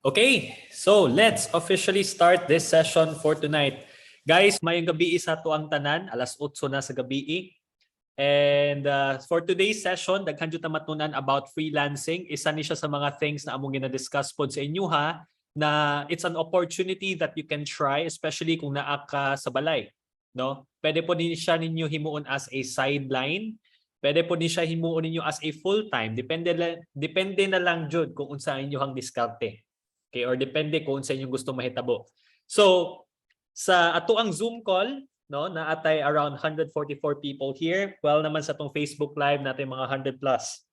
Okay, so let's officially start this session for tonight. Guys, mayong gabi sa tuang tanan, alas 8 na sa gabi. And for today's session, daghan jud ta matunan about freelancing. Isa ni siya sa mga things na among gina-discuss pod sa inyo ha, na it's an opportunity that you can try, especially kung naa ka sa balay, no? Pwede po din siya ninyo himuon as a sideline. Pwede po din siya himuon ninyo as a full-time. Depende na lang jud kung unsa inyo hang diskarte. Okay, or depende kung sa inyong gusto mahitabo. So, sa ato ang Zoom call, no, na atay around 144 people here. Well naman sa tong Facebook Live natin mga 100 plus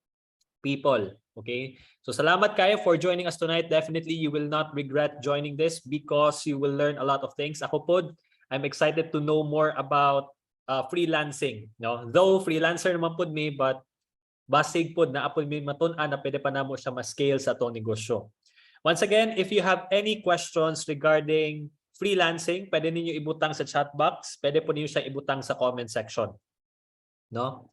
people. Okay? So, salamat kayo for joining us tonight. Definitely, you will not regret joining this because you will learn a lot of things. Ako po, I'm excited to know more about freelancing. No? Though, freelancer naman po me, but basig po na apod may matun-an na pwede pa na mo siya ma-scale sa itong negosyo. Once again, if you have any questions regarding freelancing, pwede ninyo ibutang sa chat box, pwede po ninyo siya ibutang sa comment section. No?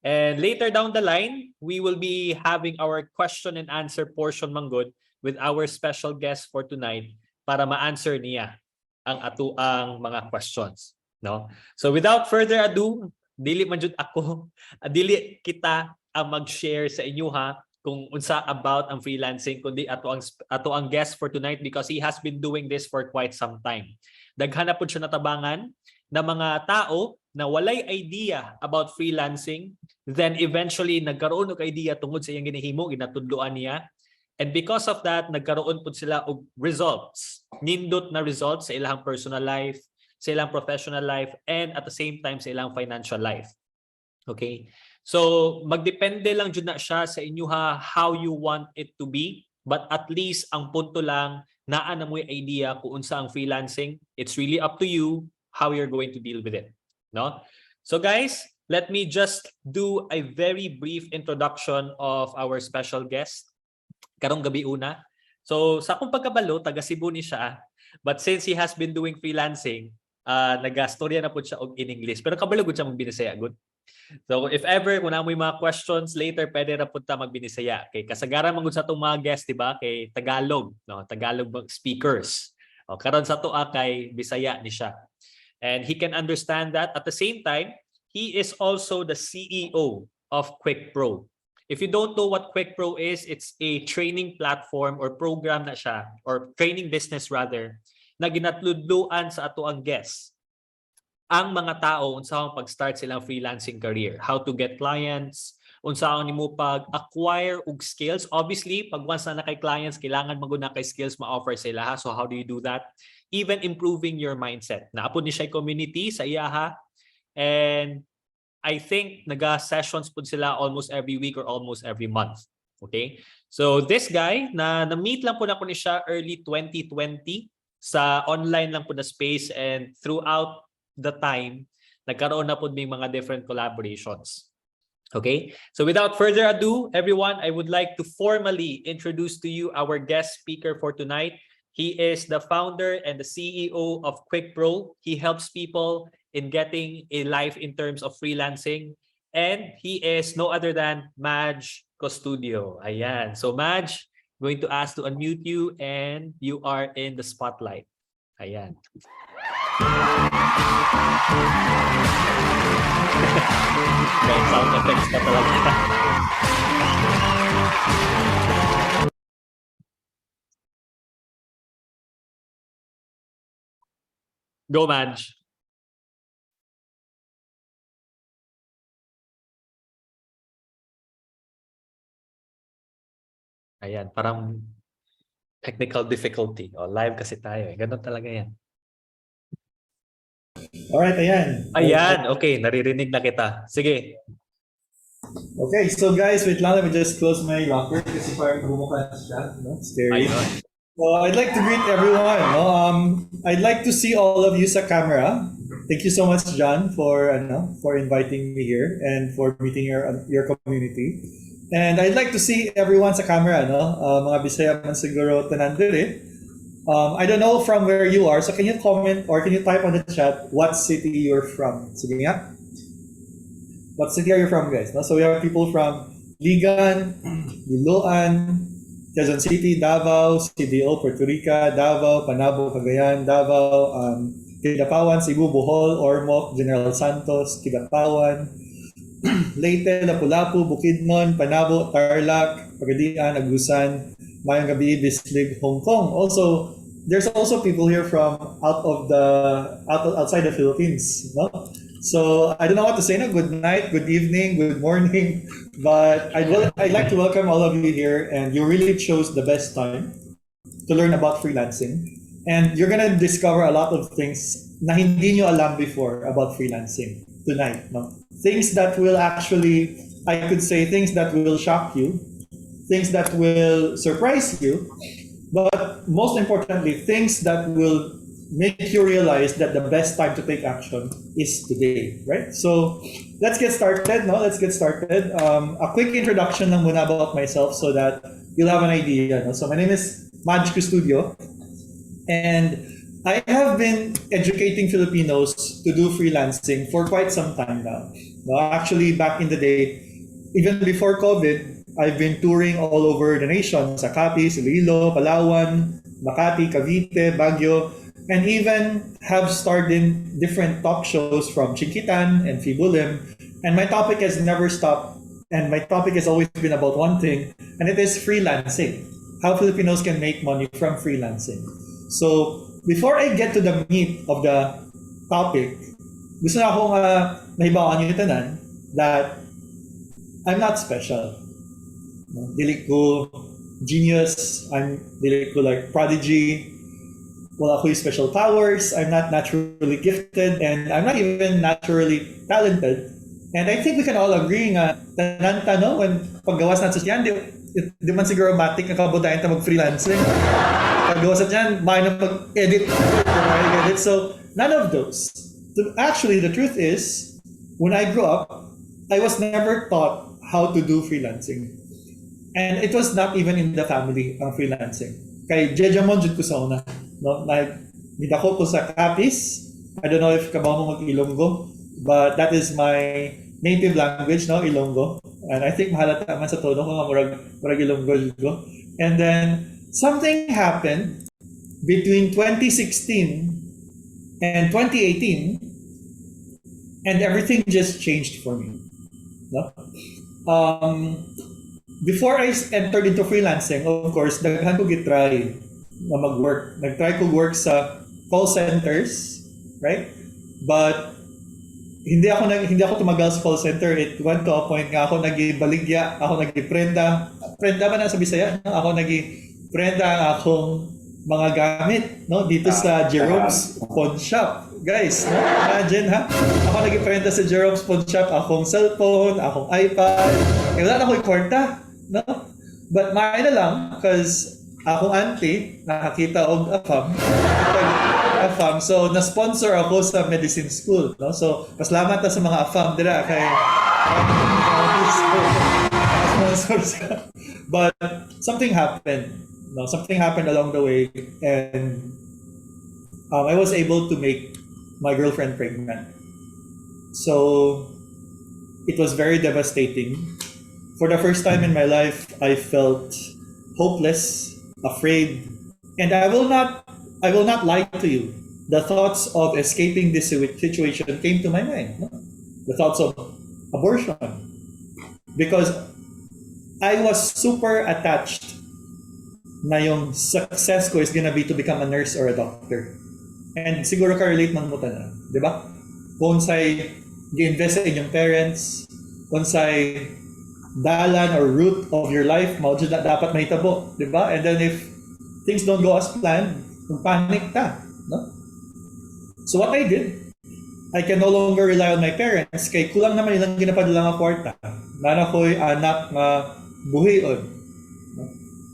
And later down the line, we will be having our question and answer portion manggod with our special guest for tonight para ma-answer niya ang atuang mga questions. No? So without further ado, dili man jud ako, dili kita ang mag-share sa inyo ha, kung unsa about ang freelancing, kundi ato ang guest for tonight because he has been doing this for quite some time. Daghan na po siya natabangan na mga tao na walay idea about freelancing, then eventually nagkaroon og idea tungod sa iyang ginahimo, ginatudloan niya. And because of that, nagkaroon po sila og results. Nindot na results sa ilang personal life, sa ilang professional life, and at the same time sa ilang financial life. Okay? So, magdepende lang jud na siya sa inyo ha, how you want it to be. But at least, ang punto lang, naa na mo'y idea kung unsa ang freelancing. It's really up to you how you're going to deal with it. No? So guys, let me just do a very brief introduction of our special guest. Karong gabi una. So, sa akong pagkabalo, taga Cebu ni siya. But since he has been doing freelancing, nagastorya na po siya in English. Pero kabalo gud siya magbinasaya good. So if ever kung namoy mga questions later, pwede ra pud ta magbinisaya. Kay kasagaran man gud sa atong mga guests, di ba? Kay Tagalog, no? Tagalog speakers. O karon sa tuwa kay Bisaya ni siya. And he can understand that. At the same time, he is also the CEO of QuickPro. If you don't know what QuickPro is, it's a training platform or program na siya, or training business rather, na ginatludluan sa ato ang guests ang mga tao unsaon pag-start silang freelancing career, how to get clients, unsaon nimo pag-acquire og skills. Obviously, pag once na kay clients, kailangan maguna kay skills ma-offer sila ha. So how do you do that? Even improving your mindset. Naapod ni siya community sa iyaha, and I think naga-sessions pud sila almost every week or almost every month. Okay? So this guy na-meet lang po na ko ni siya early 2020 sa online lang po na space, and throughout the time, nagkaroon na po may mga different collaborations. Okay? So without further ado, everyone, I would like to formally introduce to you our guest speaker for tonight. He is the founder and the CEO of QuickPro. He helps people in getting a life in terms of freelancing. And he is no other than Maj Custodio. Ayan. So Maj, going to ask to unmute you and you are in the spotlight. Ayan. May sound effects pa talaga. Go, Maj. Ayan, parang technical difficulty. O, live kasi tayo. Ganun talaga yan. Alright, ayan. Ayan, okay. Naririnig na kita. Sige. Okay, so guys, wait lang. Let me just close my locker kasi parang bumuka siya. No? Scary. Ayun. So I'd like to greet everyone. No? I'd like to see all of you sa camera. Thank you so much, John, for inviting me here and for meeting your community. And I'd like to see everyone sa camera. No? Mga Bisaya man siguro tanan diri. I don't know from where you are, so can you comment or can you type on the chat what city you're from? Sige nga. What city are you from, guys? No? So we have people from Ligan, Liloan, Quezon City, Davao, CDO, Puerto Rico, Davao, Panabo, Cagayan, Davao, Kidapawan, Cebu, Bohol, Ormoc, General Santos, Kidapawan, Leyte, Lapu-Lapu, Bukidnon, Panabo, Tarlac, Pagadian, Agusan, Mayang Gabi, Bislig, Hong Kong. Also, there's also people here from outside the Philippines, no? So I don't know what to say now. Good night, good evening, good morning, but I'd like to welcome all of you here, and you really chose the best time to learn about freelancing. And you're gonna discover a lot of things na hindi nyo alam before about freelancing tonight, no? Things that will actually, I could say, things that will shock you, things that will surprise you, but most importantly, things that will make you realize that the best time to take action is today, right? So let's get started. No, let's get started. A quick introduction lang muna about myself so that you'll have an idea. No? So my name is Maj Custodio, and I have been educating Filipinos to do freelancing for quite some time now. No, actually, back in the day, even before COVID, I've been touring all over the nation, sa Capiz, Iloilo, Palawan, Makati, Cavite, Baguio, and even have starred in different talk shows from Chinkitan and Fibulim. And my topic has never stopped, and my topic has always been about one thing, and it is freelancing. How Filipinos can make money from freelancing. So, before I get to the meat of the topic, gusto na akong mahibawaan yung tanan that I'm not special. Dili ko genius, dili ko like prodigy, wala ko yung special powers, I'm not naturally gifted, and I'm not even naturally talented. And I think we can all agree nga, tananta, no? When paggawas natin sa yan, di man siguro matik na kabudayan ta mag-freelancing. Paggawas natin yan, may na mag-edit. So, none of those. Actually, the truth is, when I grew up, I was never taught how to do freelancing. And it was not even in the family, ang freelancing. Kay Jejamon jud ko sa una. No? Like, nidako ko sa Capiz. I don't know if kabaw mo mag-Ilonggo, but that is my native language, no? Ilonggo. And I think mahalata man sa tono ko nga murag Ilonggo jud ko. And then, something happened between 2016 and 2018, and everything just changed for me. No? Before I entered into freelancing, of course, daghan ko gitry na mag-work. Nag-try ko work sa call centers, right? But hindi ako tumagal sa call center. It went to a point nga ako nagibaligya, ako nagiprenda. Prenda ba na sa Bisaya? No? Ako nagiprenda ang akong mga gamit, no? Dito sa Jerome's Pawn Shop. Guys, no? Imagine, ha? Ako nagiprenda sa Jerome's Pawn Shop, akong cellphone, akong iPad. Wala na akong kwarta, no? But may na lang, because akong auntie, nakakita og AFAM. So, na-sponsor ako sa medicine school, no? So, pasalamat na sa mga AFAM dira kay sponsors. But something happened. No, something happened along the way, and I was able to make my girlfriend pregnant. So it was very devastating. For the first time in my life, I felt hopeless, afraid, and I will not lie to you. The thoughts of escaping this situation came to my mind. No? The thoughts of abortion, because I was super attached na yung success ko is gonna be to become a nurse or a doctor. And siguro ka-relate man mo na, di ba? Kung sa'y gi-invest sa inyong parents, kung sa'y dalan or route of your life, maudyo na dapat mahitabo, di ba? And then if things don't go as planned, kung panic ka, no? So what I did, I can no longer rely on my parents, kay kulang naman ilang ginapadala nga kwarta. Nana ko'y anak nga buhion.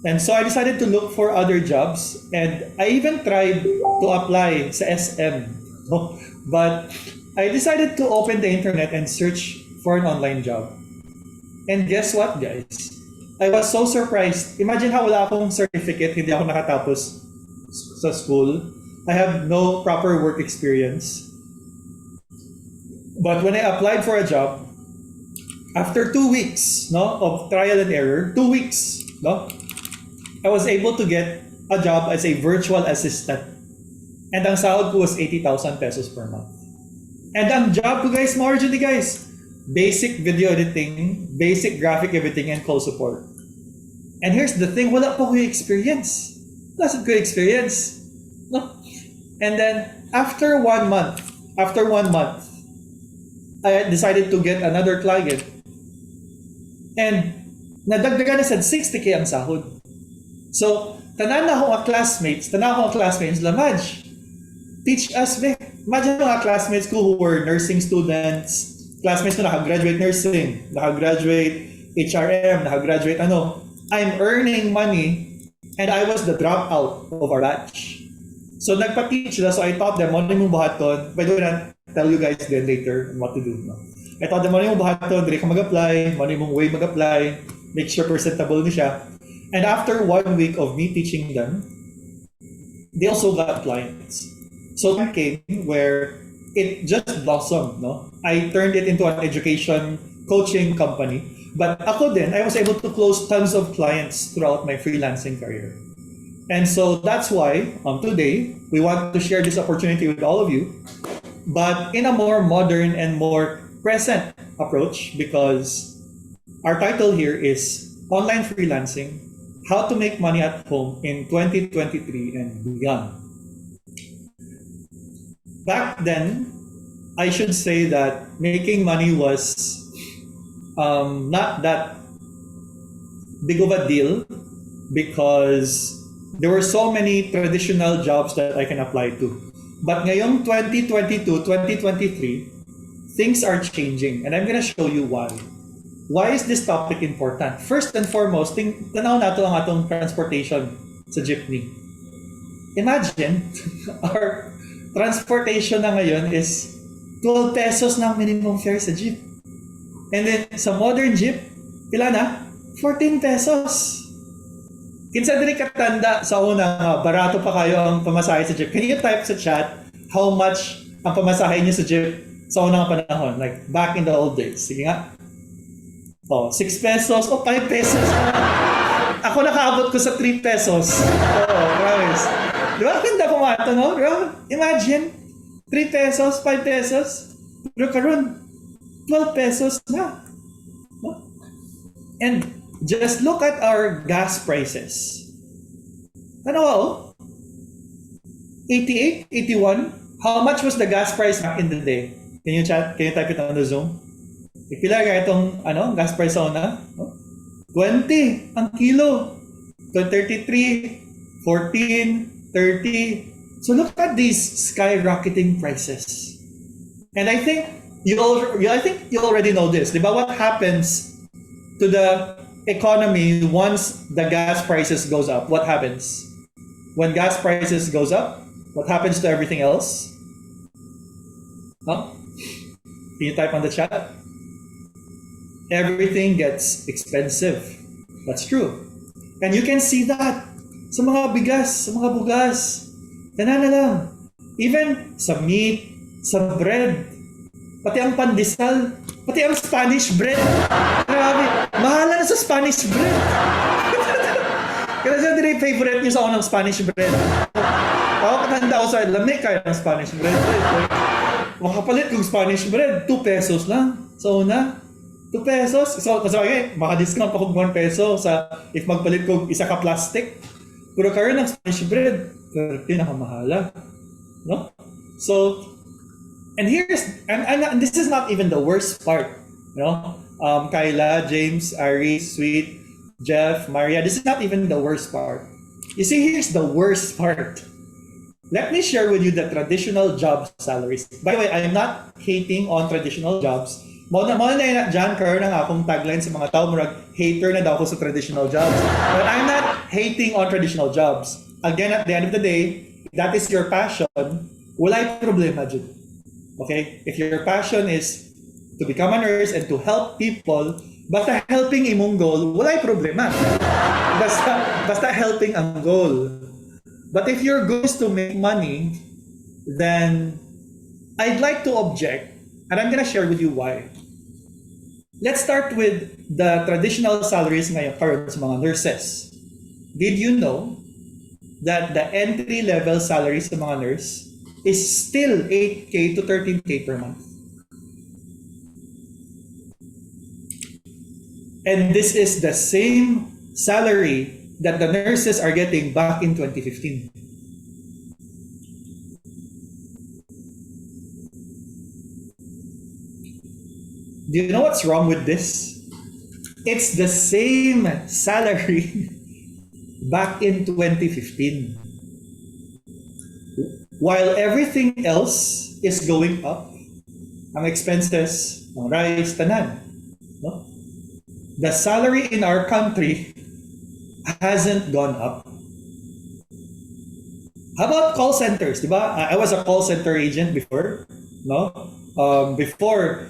And so I decided to look for other jobs, and I even tried to apply sa SM. No? But I decided to open the internet and search for an online job. And guess what, guys? I was so surprised. Imagine how wala akong certificate, hindi ako nakatapos sa school. I have no proper work experience. But when I applied for a job, after 2 weeks, no, of trial and error, 2 weeks, no, I was able to get a job as a virtual assistant. And ang sahod ko was 80,000 pesos per month. And ang job ko guys, marginally guys, basic video editing, basic graphic editing, and call support. And here's the thing, wala pa ko yung experience. Wala ko yung experience. No? And then, after one month, I decided to get another client. And nadagdagan na sa 60K ang sahod. So, tanan na akong classmates, Maj, teach us, be. Imagine mga classmates ko who were nursing students, classmates ko nakagraduate nursing, nakagraduate HRM, nakagraduate ano. I'm earning money and I was the dropout of our batch. So nagpa-teach sila, so I taught them, ano yung buhaton. By the way, I'll tell you guys then later what to do. No? I taught them, ano yung buhaton, dire ka mag-apply, ano yung way mag-apply, make sure presentable ni siya. And after 1 week of me teaching them, they also got clients. So time came where it just blossomed. No? I turned it into an education coaching company. But ako din, I was able to close tons of clients throughout my freelancing career. And so that's why today we want to share this opportunity with all of you, but in a more modern and more present approach, because our title here is Online Freelancing, How to Make Money at Home in 2023 and Beyond. Back then, I should say that making money was not that big of a deal because there were so many traditional jobs that I can apply to. But ngayong 2022, 2023, things are changing. And I'm gonna show you why. Why is this topic important? First and foremost, tanaw nato ang atong transportation sa jeepney. Imagine, our transportation na ngayon is 12 pesos na minimum fare sa jeep. And then sa modern jeep, pila na? 14 pesos. Kinsa diri katanda sa una, barato pa kayo ang pamasahe sa jeep. Can you type sa chat how much ang pamasahe niyo sa jeep sa unang panahon? Like back in the old days. Sige nga. Oh, 6 pesos o 5 pesos. Ako nakaabot ko sa 3 pesos. Oo, promise. Di ba? Ganda po nga ito, no? Imagine, 3 pesos, 5 pesos. Pero karon 12 pesos na. And just look at our gas prices. Ano ba, 88, 81. How much was the gas price back in the day? Can you chat? Can you type it on the Zoom? Pila ka itong gas price sa una? 20 ang kilo. 33, 14, 30. So look at these skyrocketing prices. And I think you already know this. Diba? What happens to the economy once the gas prices goes up? What happens? When gas prices goes up, what happens to everything else? Huh? Can you type on the chat? Everything gets expensive. That's true. And you can see that sa mga bigas, sa mga bugas. Tanan na lang. Even sa meat, sa bread, pati ang pandesal, pati ang Spanish bread. Grabe, mahala na sa Spanish bread. Kaya siya din yung favorite niyo sa unang Spanish bread. Ako katanda ko sa lamig kaya ng Spanish bread. Makapalit kong Spanish bread, 2 pesos lang. So una, 2 pesos. So, masakay, maka-discount ako 1 peso sa if magpalit ko isa ka plastic. Pero karon ng Spanish bread, pinakamahala. No? So, and this is not even the worst part. You know? Kyla, James, Ari, Sweet, Jeff, Maria, this is not even the worst part. You see, here's the worst part. Let me share with you the traditional job salaries. By the way, I'm not hating on traditional jobs. Mo na dyan, karon ang akong tagline sa mga tao, murag hater na daw ako sa traditional jobs. But I'm not hating on traditional jobs. Again, at the end of the day, if that is your passion, walay problema dyan. Okay? If your passion is to become a nurse and to help people, basta helping imong goal, walay problema. Basta helping ang goal. But if your goal is to make money, then I'd like to object, and I'm gonna share with you why. Let's start with the traditional salaries ngayon karon sa mga nurses. did you know that the entry-level salary sa mga nurse is still 8K to 13K per month? And this is the same salary that the nurses are getting back in 2015. Do you know what's wrong with this? It's the same salary back in 2015. While everything else is going up, ang expenses, ang rice, tanan, no? The salary in our country hasn't gone up. How about call centers? Diba? I was a call center agent before, no? Before,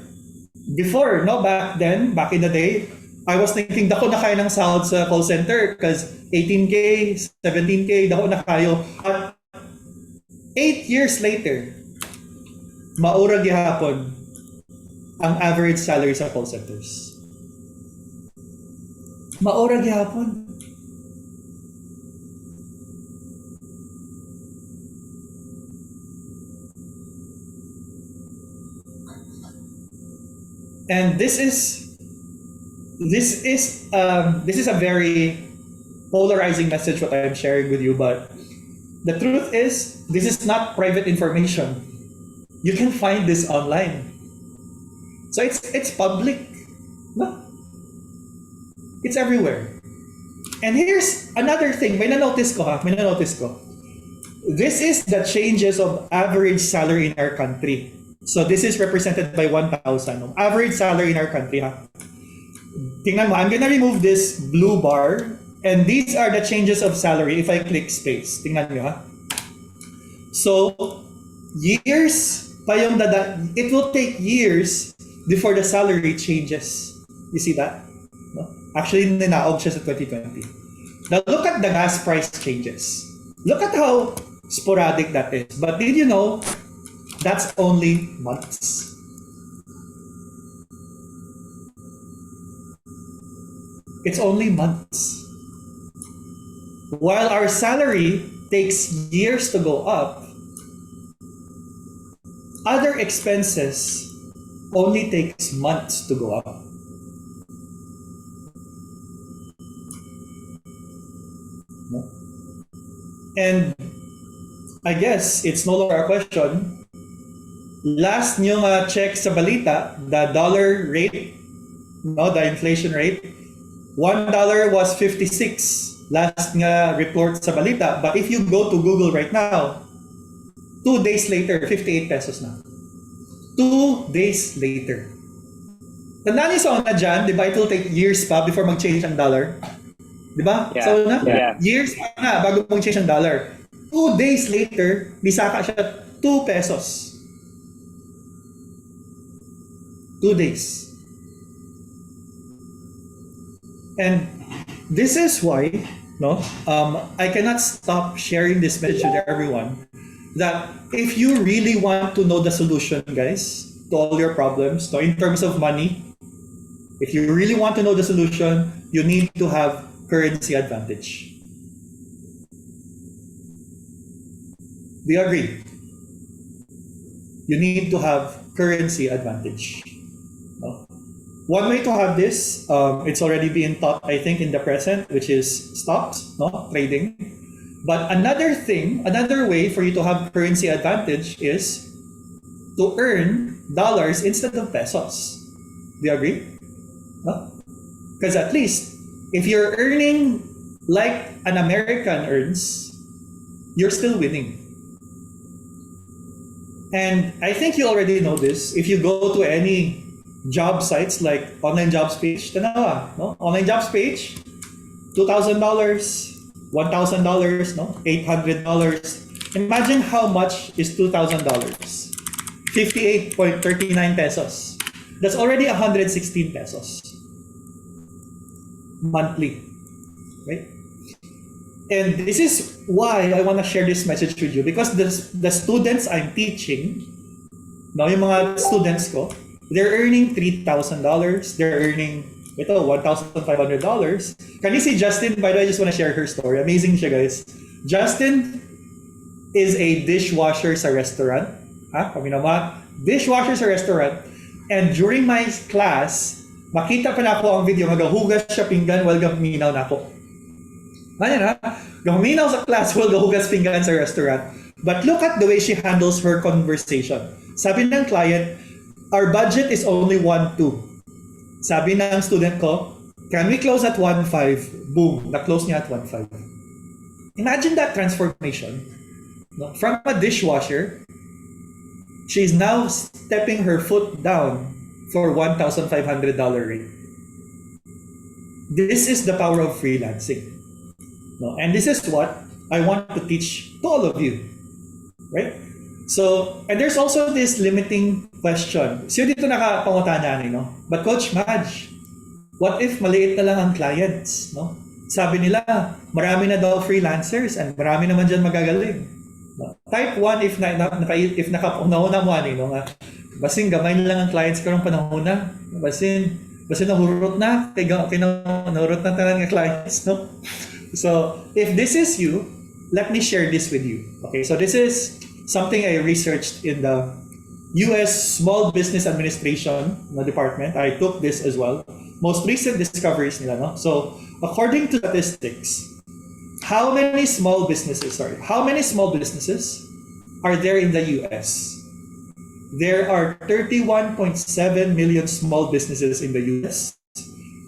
no, back then, back in the day, I was thinking, dako na kayo ng sahod sa call center because 18K, 17K, dako na kayo. At 8 years later, maura gihapon ang average salary sa call centers. Maura gihapon. And this is a very polarizing message what I'm sharing with you, but the truth is this is not private information. You can find this online. So it's public. No? It's everywhere. And here's another thing. May na-notice ko. This is the changes of average salary in our country. So this is represented by 1,000. No? Average salary in our country. Ha? Tingnan mo, I'm gonna remove this blue bar. And these are the changes of salary if I click space. Tingnan nyo ha. So, years pa yung it will take years before the salary changes. You see that? No? Actually, ninaog siya sa 2020. Now, look at the gas price changes. Look at how sporadic that is. But did you know that's only months? It's only months. While our salary takes years to go up, other expenses only takes months to go up. No? And I guess it's no longer a question. Last nyo check sa balita, the dollar rate, no, the inflation rate, $1 was 56 last nga report sa balita. But if you go to Google right now, 2 days later, 58 pesos na. 2 days later. Tandaan niyo sa una dyan, di ba, it will take years pa before mag-change ang dollar? Di ba? Yeah. Sa una? Yeah. Years pa na bago mag-change ang dollar. 2 days later, bisaka siya 2 pesos. 2 days. And this is why, no, I cannot stop sharing this message with everyone that if you really want to know the solution, guys, to all your problems, no, in terms of money, if you really want to know the solution, you need to have currency advantage. Do you agree? You need to have currency advantage. No? One way to have this, it's already being taught, I think, in the present, which is stocks, no, trading. But another way for you to have currency advantage is to earn dollars instead of pesos. Do you agree? No? Because at least if you're earning like an American earns, you're still winning. And I think you already know this. If you go to any job sites like online jobs page, tanawa, no? Online jobs page, $2,000, $1,000, no? $800. Imagine how much is $2,000. 58.39 pesos. That's already 116 pesos. Monthly. Right? And this is why I want to share this message with you, because the students I'm teaching, no, yung mga students ko, they're earning $3,000, they're earning Ito, $1,500. Can you see Justin? By the way, I just want to share her story. Amazing siya, guys. Justin is a dishwasher sa restaurant. Kami naman, dishwasher sa restaurant. And during my class, makita pa na ako ang video, magahugas siya pinggan while gaminaw na ako. Ano na? Gaminaw sa class while gahugas pinggan sa restaurant. But look at the way she handles her conversation. Sabi ng client, our budget is only 1.2. Sabi ng student ko, can we close at 1.5? Boom, na-close niya at 1.5. Imagine that transformation. From a dishwasher, she's now stepping her foot down for $1,500 rate. This is the power of freelancing. And this is what I want to teach to all of you. Right? So, and there's also this limiting question. So dito nakapangutana no? But Coach Maj, what if maliit na lang ang clients? No? Sabi nila, marami na daw freelancers and marami naman dyan magagaling. No? Type 1 if nakapunahon mo no? Basin gamay na lang ang clients karong panahon na. Basin nahurot na. Nahurot na talaga ng clients. No? So, if this is you, let me share this with you. Okay, so this is something I researched in the US Small Business Administration department. I took this as well. Most recent discoveries nila, no? So, according to statistics, how many small businesses are there in the US? There are 31.7 million small businesses in the US.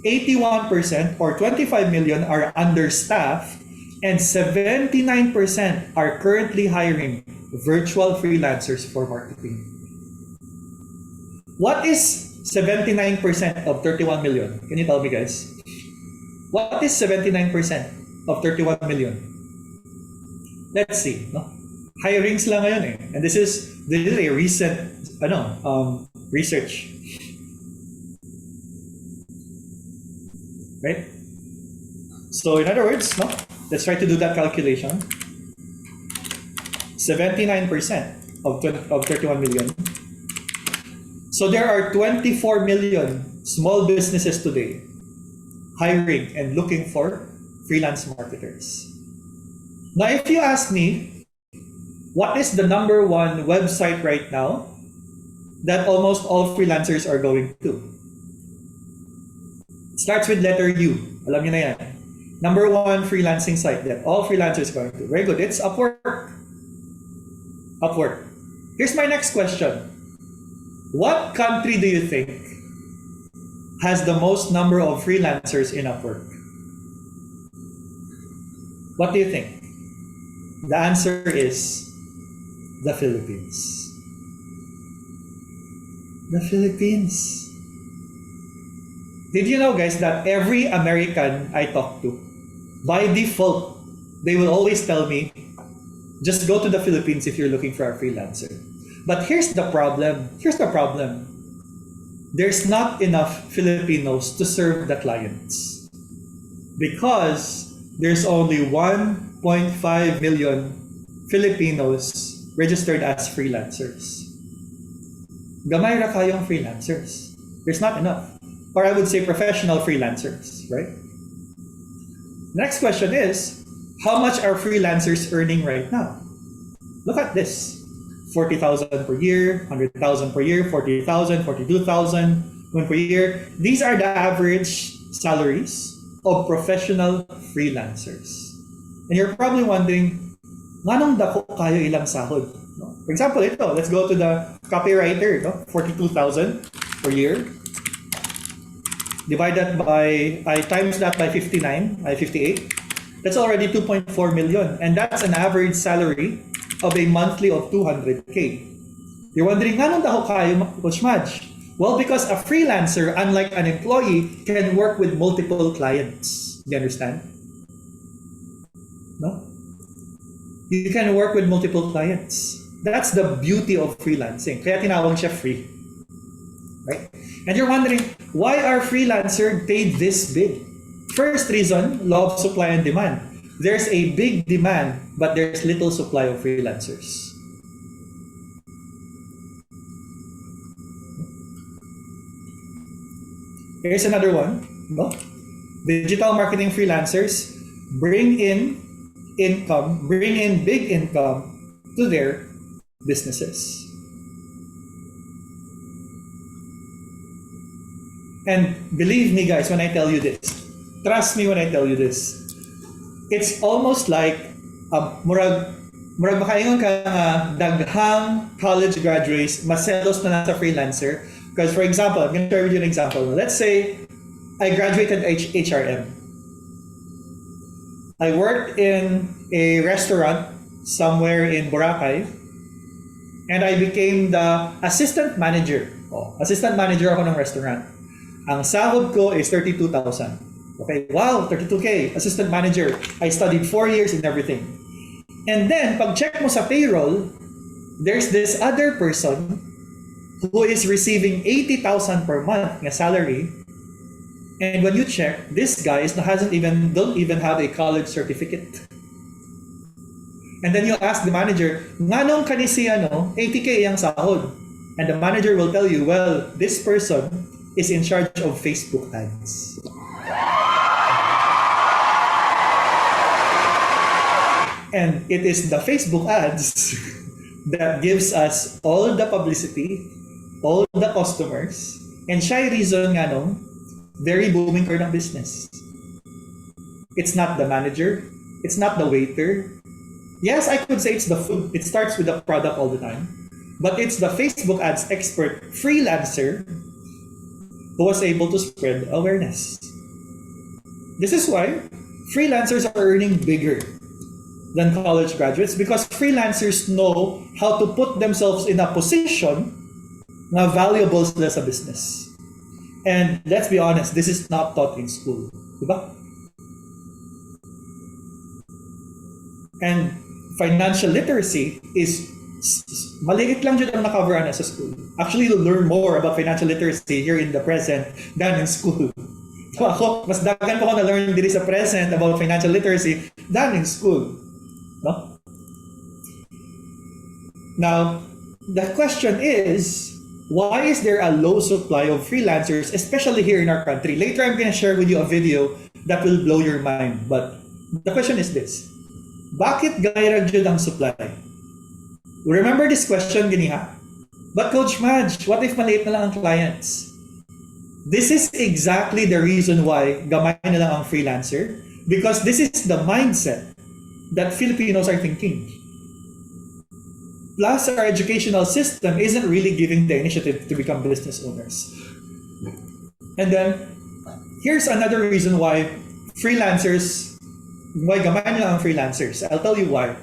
81% or 25 million are understaffed, and 79% are currently hiring virtual freelancers for marketing. What is 79% of 31 million? Can you tell me, guys? What is 79% of 31 million? Let's see. No? Hirings lang ngayon eh. And this is a recent research. Right? So in other words, no? Let's try to do that calculation. 79% of 31 million. So there are 24 million small businesses today hiring and looking for freelance marketers. Now, if you ask me, what is the number one website right now that almost all freelancers are going to? It starts with letter U. Alam niyo na yan. Number one freelancing site that all freelancers are going to. Very good. It's Upwork. Upwork. Here's my next question. What country do you think has the most number of freelancers in Upwork? What do you think? The answer is the Philippines. The Philippines. Did you know, guys, that every American I talk to, by default, they will always tell me, just go to the Philippines if you're looking for a freelancer. But here's the problem. There's not enough Filipinos to serve the clients. Because there's only 1.5 million Filipinos registered as freelancers. Gamay ra kayong freelancers. There's not enough. Or I would say professional freelancers, right? Next question is, how much are freelancers earning right now? Look at this. 40,000 per year, 100,000 per year, 40,000, 42,000 per year. These are the average salaries of professional freelancers. And you're probably wondering, nganong dako kayo ilang sahod? No? For example, ito, let's go to the copywriter, no? 42,000 per year. Divided by, I times that by 58. That's already 2.4 million. And that's an average salary of a monthly of 200K. You're wondering, anong dako kayo, Coach Maj? Well, because a freelancer, unlike an employee, can work with multiple clients. Do you understand? No? You can work with multiple clients. That's the beauty of freelancing. Kaya tinawag siya free. Right? And you're wondering, why are freelancers paid this big? First reason, law of supply and demand. There's a big demand, but there's little supply of freelancers. Here's another one. no? Digital marketing freelancers bring in income, bring in big income to their businesses. And believe me guys when I tell you this, trust me when I tell you this, it's almost like murag makaingon ka nga daghang college graduates maselos na nasa freelancer. Because for example, I'm going to share with you an example. Let's say I graduated HRM. I worked in a restaurant somewhere in Boracay and I became the assistant manager. Assistant manager ako ng restaurant. Ang sahod ko is 32,000. Okay, wow, 32K, assistant manager. I studied 4 years and everything. And then, pag check mo sa payroll, there's this other person who is receiving 80,000 per month na salary. And when you check, this guy don't even have a college certificate. And then you ask the manager, nganong kanisi 80K ang sahod? And the manager will tell you, well, this person is in charge of Facebook ads. And it is the Facebook ads that gives us all the publicity, all the customers, and siya reason nga very booming for ng business. It's not the manager, it's not the waiter. Yes, I could say it's the food. It starts with the product all the time. But it's the Facebook ads expert freelancer who was able to spread awareness. This is why freelancers are earning bigger than college graduates because freelancers know how to put themselves in a position na valuable sila sa business. And let's be honest, this is not taught in school. Diba? And financial literacy is maliit lang dyan ang na-cover sa school. Actually, you'll learn more about financial literacy here in the present than in school. So ako, mas dagan po ako na-learn dito sa present about financial literacy than in school. No? Now, the question is, why is there a low supply of freelancers, especially here in our country? Later, I'm going to share with you a video that will blow your mind. But the question is this, bakit gaya jud ang supply? Remember this question, ganiha? But Coach Maj, what if maliit na lang ang clients? This is exactly the reason why gamay na lang ang freelancer, because this is the mindset that Filipinos are thinking. Plus, our educational system isn't really giving the initiative to become business owners. And then, here's another reason why gamay na lang ang freelancers. I'll tell you why.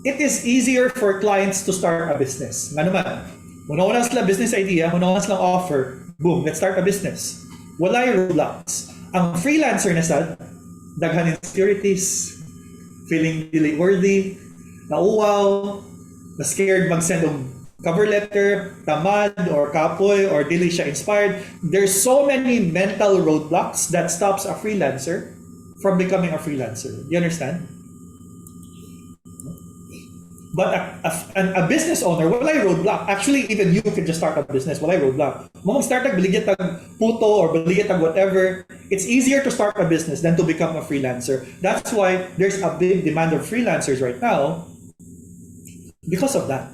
It is easier for clients to start a business. Nga naman, muna sila business idea, muna sila offer, boom, let's start a business. Walay roadblocks. Ang freelancer na sad, daghan insecurities, feeling dili worthy, nauwaw, na scared mag-send of cover letter, tamad, or kapoy, or dili siya inspired. There's so many mental roadblocks that stops a freelancer from becoming a freelancer. You understand? But a business owner, walay roadblock. Actually, even you can just start a business, walay roadblock. Mo mag-start baligya tag puto or baligya tag whatever. It's easier to start a business than to become a freelancer. That's why there's a big demand of freelancers right now because of that.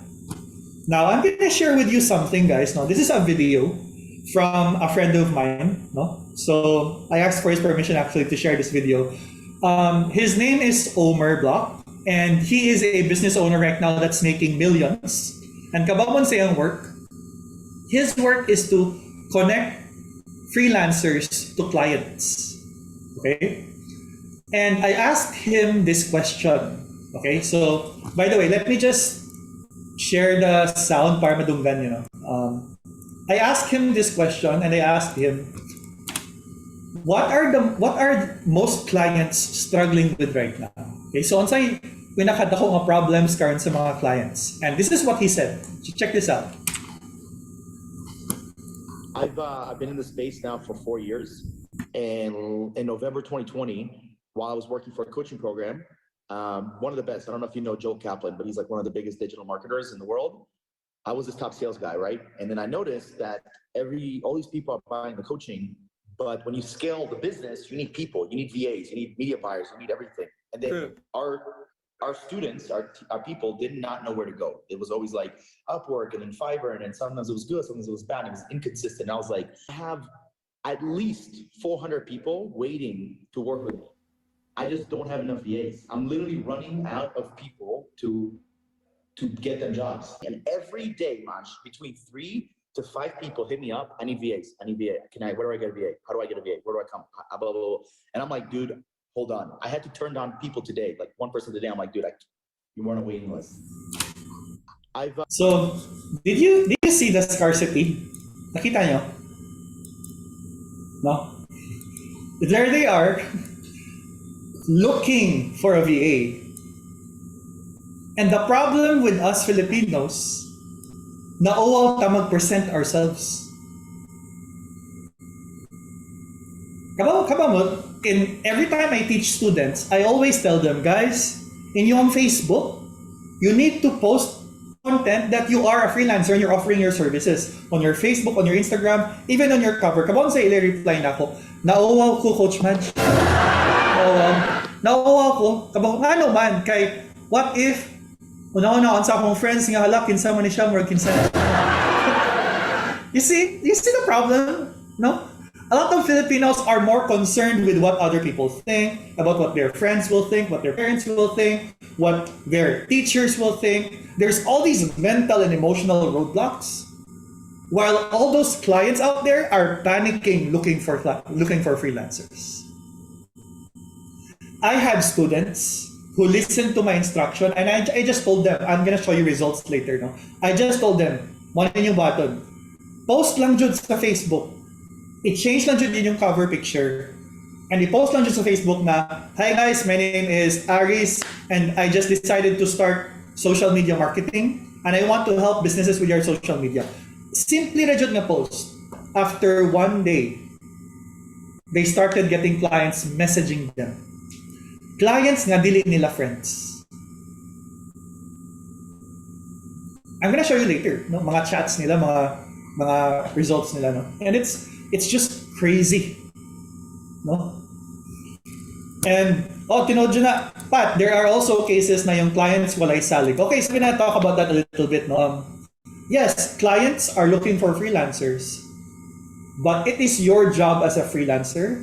Now, I'm going to share with you something, guys. Now, this is a video from a friend of mine. No? So, I asked for his permission actually to share this video. His name is Omer Block. And he is a business owner right now that's making millions. And kabamon sa iyang work, his work is to connect freelancers to clients. Okay? And I asked him this question. Okay? So, by the way, let me just share the sound para madunggan, I asked him this question and I asked him, what are most clients struggling with right now? Okay, so unsay pinakadako nga problems karon sa mga clients. And this is what he said. Check this out. I've been in the space now for 4 years, and in November 2020, while I was working for a coaching program, one of the best, I don't know if you know Joe Kaplan, but he's like one of the biggest digital marketers in the world. I was his top sales guy, right? And then I noticed that all these people are buying the coaching, But when you scale the business, you need people, you need VAs, you need media buyers, you need everything. And then True. our students, our people did not know where to go. It was always like Upwork and then Fiverr, and then sometimes it was good, sometimes it was bad, it was inconsistent. And I was like, I have at least 400 people waiting to work with me. I just don't have enough VAs. I'm literally running out of people to get them jobs. And every day, Maj, between 3 to 5 people hit me up. I need VAs. I need VA. Where do I get a VA? How do I get a VA? Where do I come? Blah, blah, blah. And I'm like, dude, hold on. I had to turn down people today, like one person today. I'm like, dude, you weren't on a waiting list. So, did you see the scarcity? Nakita nyo? No? There they are, looking for a VA. And the problem with us Filipinos, nauwaw ta mag-present ourselves. Kabamot, every time I teach students, I always tell them, guys, in yung Facebook, you need to post content that you are a freelancer and you're offering your services on your Facebook, on your Instagram, even on your cover. Kabon sa reply na ako, nauwaw ko, Coach Maj. Nauwaw ko. Kabon, ano man, kay, what if, una-una, sa akong friends nga halak, kinsa man ni siya, more kinsa. You see the problem? No? A lot of Filipinos are more concerned with what other people think, about what their friends will think, what their parents will think, what their teachers will think. There's all these mental and emotional roadblocks, while all those clients out there are panicking, looking for freelancers. I had students who listened to my instruction, and I just told them, I'm gonna show you results later. No, I just told them, mo yung button, post lang jud sa Facebook. I-change lang dyan yung cover picture. And i-post lang dyan sa Facebook na, hi guys, my name is Aris and I just decided to start social media marketing and I want to help businesses with your social media. Simply na dyan nga post. After one day, they started getting clients messaging them. Clients nga dili nila friends. I'm gonna show you later, no? Mga chats nila, mga results nila, no? And it's just crazy, no? And tinod yun na, Pat, there are also cases na yung clients walay salig. Okay, so we're gonna talk about that a little bit, no? Yes, clients are looking for freelancers, but it is your job as a freelancer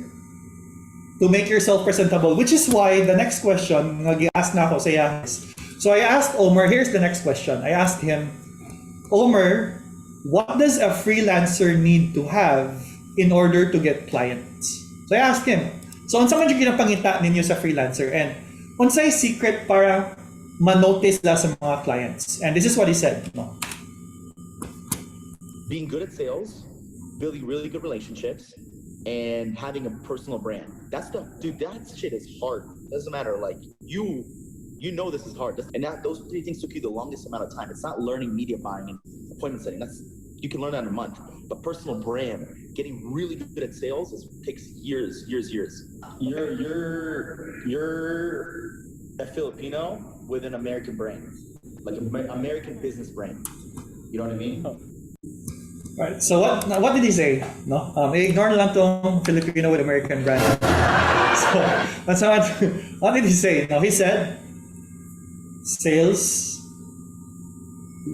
to make yourself presentable, which is why the next question, nag-ask na ako sa Yahis. So I asked Omer, here's the next question. I asked him, Omer, what does a freelancer need to have in order to get clients? So I asked him, so unsa man yung ginapangita ninyo sa freelancer and unsay secret para ma-notice la sa mga clients? And this is what he said. No? Being good at sales, building really good relationships, and having a personal brand. That shit is hard. Doesn't matter. Like you know this is hard. And those 3 things took you the longest amount of time. It's not learning media buying and appointment setting. You can learn that in a month. But personal brand, getting really good at sales takes years. You're a Filipino with an American brand, like an American business brand. You know what I mean? Right. So what did he say? No, ignore lang tong Filipino with American brand. So what did he say? No, he said sales,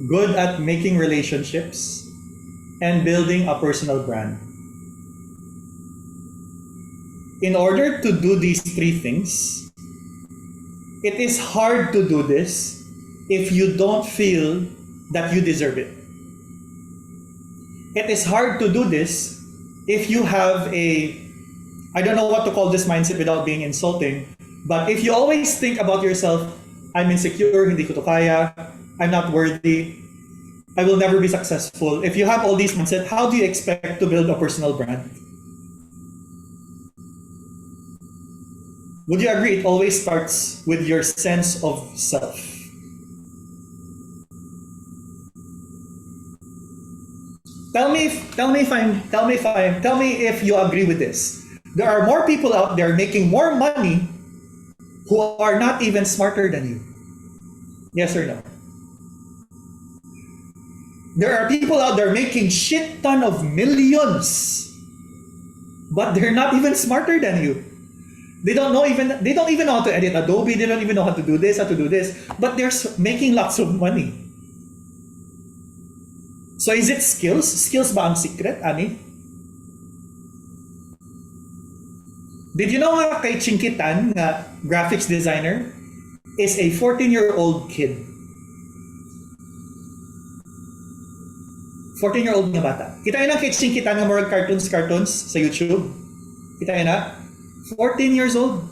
good at making relationships, and building a personal brand. In order to do these 3 things, it is hard to do this if you don't feel that you deserve it. It is hard to do this if you have I don't know what to call this mindset without being insulting, but if you always think about yourself, I'm insecure, hindi ko to kaya, I'm not worthy, I will never be successful. If you have all these mindset, how do you expect to build a personal brand? Would you agree it always starts with your sense of self? Tell me if you agree with this. There are more people out there making more money who are not even smarter than you. Yes or no? There are people out there making shit ton of millions, but they're not even smarter than you. They don't even know how to edit Adobe. They don't even know how to do this, but they're making lots of money. So is it skills? Skills ba ang secret, Ani? Did you know nga kay Chinkitan, nga graphics designer, is a 14-year-old kid. 14-year-old nga bata. Kita yun ang kay Chinkitan nga more cartoons sa YouTube. Kita yun na? 14 years old.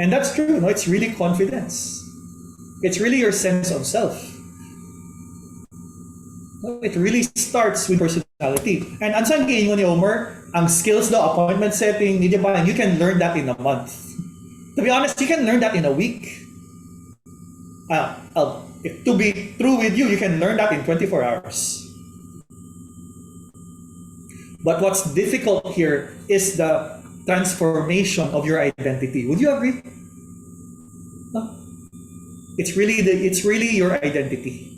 And that's true, no? It's really confidence. It's really your sense of self. It really starts with personality. And ansang giingon ni Omer, ang skills daw, appointment setting, you can learn that in a month. To be honest, you can learn that in a week. To be true with you, you can learn that in 24 hours. But what's difficult here is the transformation of your identity. Would you agree? No. It's really your identity.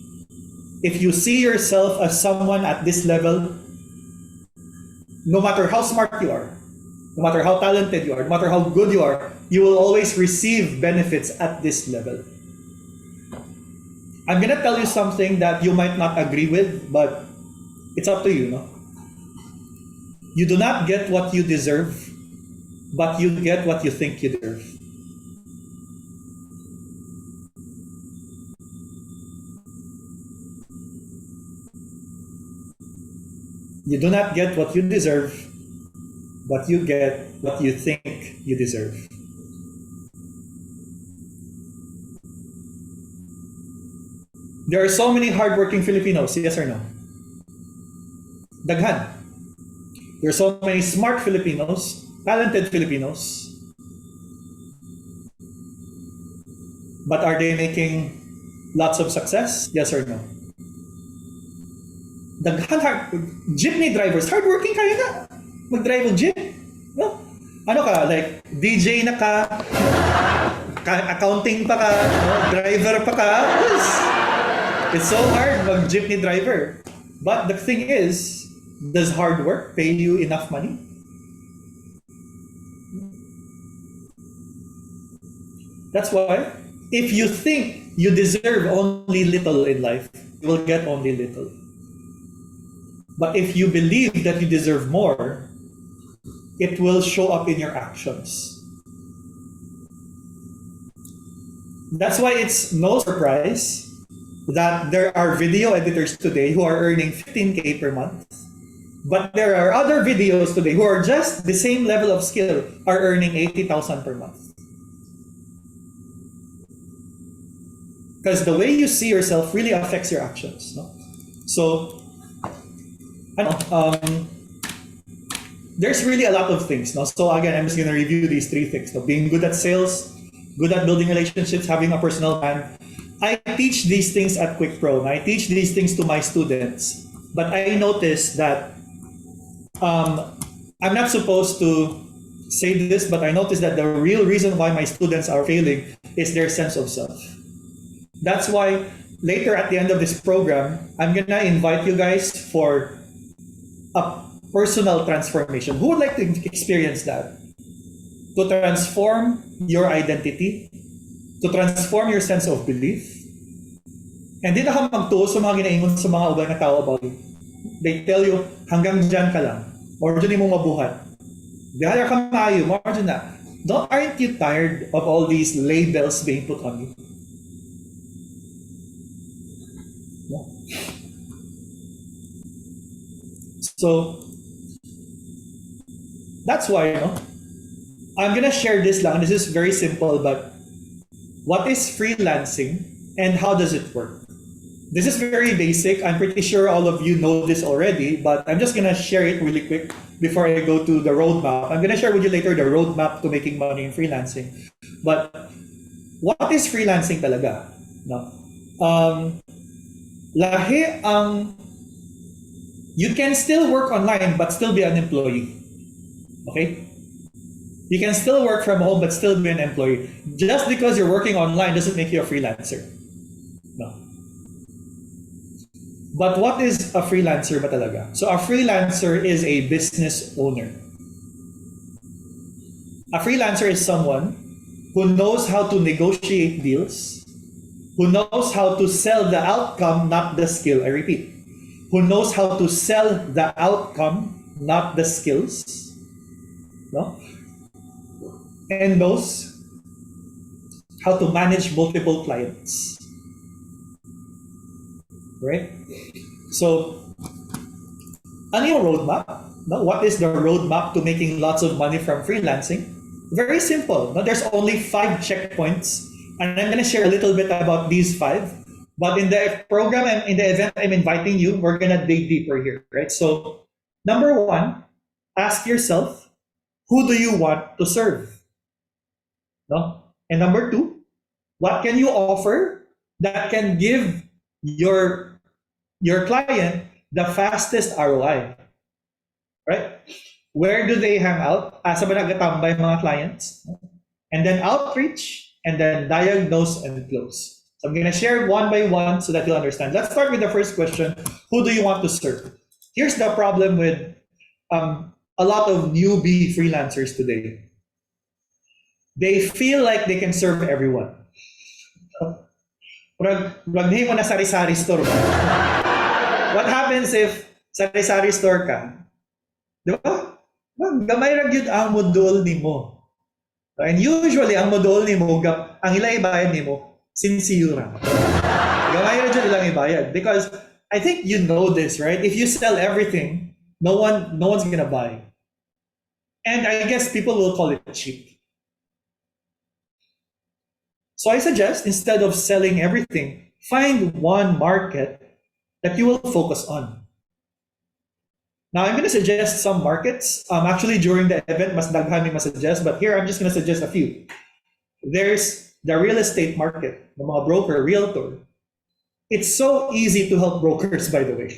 If you see yourself as someone at this level, no matter how smart you are, no matter how talented you are, no matter how good you are, you will always receive benefits at this level. I'm gonna tell you something that you might not agree with, but it's up to you, no? You do not get what you deserve, but you get what you think you deserve. You do not get what you deserve, but you get what you think you deserve. There are so many hardworking Filipinos, yes or no? Daghan. There are so many smart Filipinos, talented Filipinos. But are they making lots of success? Yes or no? Jeepney drivers, hardworking kayo na. Mag-drive ng jeep. No? Ano ka, like, DJ na ka, accounting pa ka, no? Driver pa ka. Yes. It's so hard mag-jeepney driver. But the thing is, does hard work pay you enough money? That's why, if you think you deserve only little in life, you will get only little. But if you believe that you deserve more, it will show up in your actions. That's why it's no surprise that there are video editors today who are earning 15K per month. But there are other videos today who are just the same level of skill are earning 80,000 per month. Because the way you see yourself really affects your actions. No? So, there's really a lot of things. No? So again, I'm just going to review these three things. No? Being good at sales, good at building relationships, having a personal brand. I teach these things at Quick Pro. I teach these things to my students. But I noticed that I'm not supposed to say this, but I noticed that the real reason why my students are failing is their sense of self. That's why later at the end of this program, I'm gonna invite you guys for a personal transformation. Who would like to experience that? To transform your identity, to transform your sense of belief. And di na ka magtuo sa mga ginaingon sa mga ubang na tao about it. They tell you, hanggang dyan ka lang. Or dyan mo mabuhat. Dihaya ka maayo, more dyan na. Aren't you tired of all these labels being put on you? No? So, that's why, I'm gonna share this lang. This is very simple, but what is freelancing and how does it work? This is very basic. I'm pretty sure all of you know this already, but I'm just gonna share it really quick before I go to the roadmap. I'm gonna share with you later the roadmap to making money in freelancing. But what is freelancing talaga? No? Lahi ang you can still work online but still be an employee. Okay? You can still work from home but still be an employee. Just because you're working online doesn't make you a freelancer. No. But what is a freelancer ba talaga? So a freelancer is a business owner. A freelancer is someone who knows how to negotiate deals, who knows how to sell the outcome, not the skill. I repeat, who knows how to sell the outcome, not the skills, no? And knows how to manage multiple clients, right? So, ano yung roadmap? No? What is the roadmap to making lots of money from freelancing? Very simple. No? There's only 5 checkpoints, and I'm going to share a little bit about these 5. But in the program and in the event I'm inviting you, we're going to dig deeper here, right? So, number 1, ask yourself, who do you want to serve? No? And number 2, what can you offer that can give your client the fastest ROI? Right? Where do they hang out? Asa ba nagatambay mga clients? And then outreach, and then diagnose and close. So I'm going to share one by one so that you'll understand. Let's start with the first question. Who do you want to serve? Here's the problem with a lot of newbie freelancers today. They feel like they can serve everyone. Ragnahin mo na sari-sari store ba? What happens if sari-sari store ka? Di ba? Gamay ra gyud ang modul nimo. And usually ang modul nimo ang ilang ibayad nimo sinsira. Gamay ra gyud ilang ibayad because I think you know this, right? If you sell everything, no one's gonna buy. And I guess people will call it cheap. So I suggest instead of selling everything, find one market that you will focus on. Now I'm going to suggest some markets. Actually, during the event, mas daghan may suggest, but here I'm just going to suggest a few. There's the real estate market, the mga broker, realtor. It's so easy to help brokers, by the way.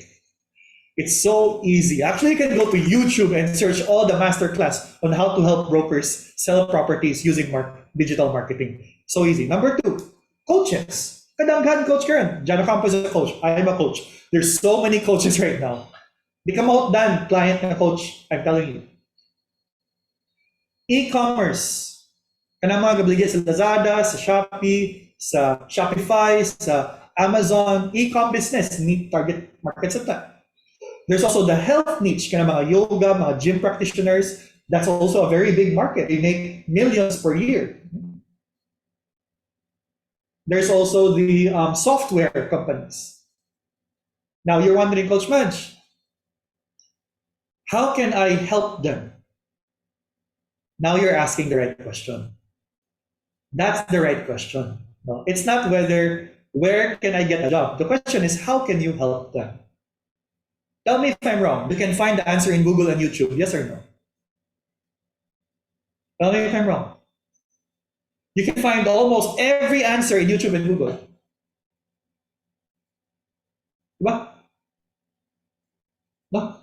It's so easy. Actually, you can go to YouTube and search all the masterclass on how to help brokers sell properties using digital marketing. So easy. Number 2, coaches. Kadanghan coach Karen. Jano Campos is a coach. I am a coach. There's so many coaches right now. Become outdone client na coach, I'm telling you. E-commerce. Kanang mga gabligay sa Lazada, sa Shopee, sa Shopify, sa Amazon, e-com business, need target market sa ta. There's also the health niche, kanang mga yoga, mga gym practitioners. That's also a very big market. They make millions per year. There's also the software companies. Now you're wondering, Coach Maj, how can I help them? Now you're asking the right question. That's the right question. No, it's not where can I get a job? The question is, how can you help them? Tell me if I'm wrong. You can find the answer in Google and YouTube. Yes or no? Tell me if I'm wrong. You can find almost every answer in YouTube and Google. Diba? No?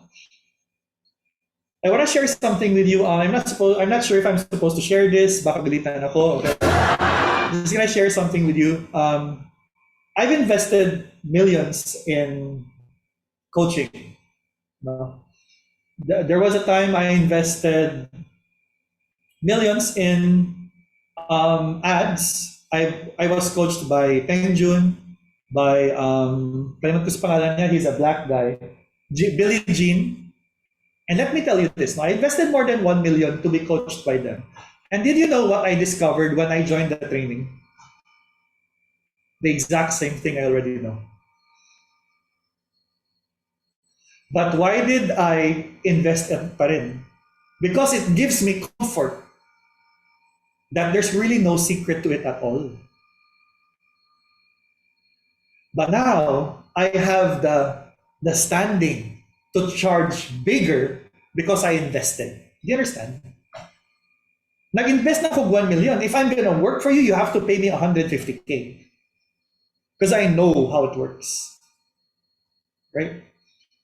I want to share something with you. I'm not sure if I'm supposed to share this. Baka galitan ako. Okay. I'm just gonna share something with you. I've invested millions in coaching. No? There was a time I invested millions in ads. I was coached by Peng Jun, by kalimutan ko sa pangalan niya, he's a black guy, Billie Jean. And let me tell you this, no? I invested more than 1 million to be coached by them. And did you know what I discovered when I joined the training? The exact same thing I already know. But why did I invest pa rin? Because it gives me comfort that there's really no secret to it at all. But now I have the standing to charge bigger because I invested. Do you understand? Nag-invest na ako 1 million. If I'm gonna work for you, you have to pay me 150K. Because I know how it works. Right?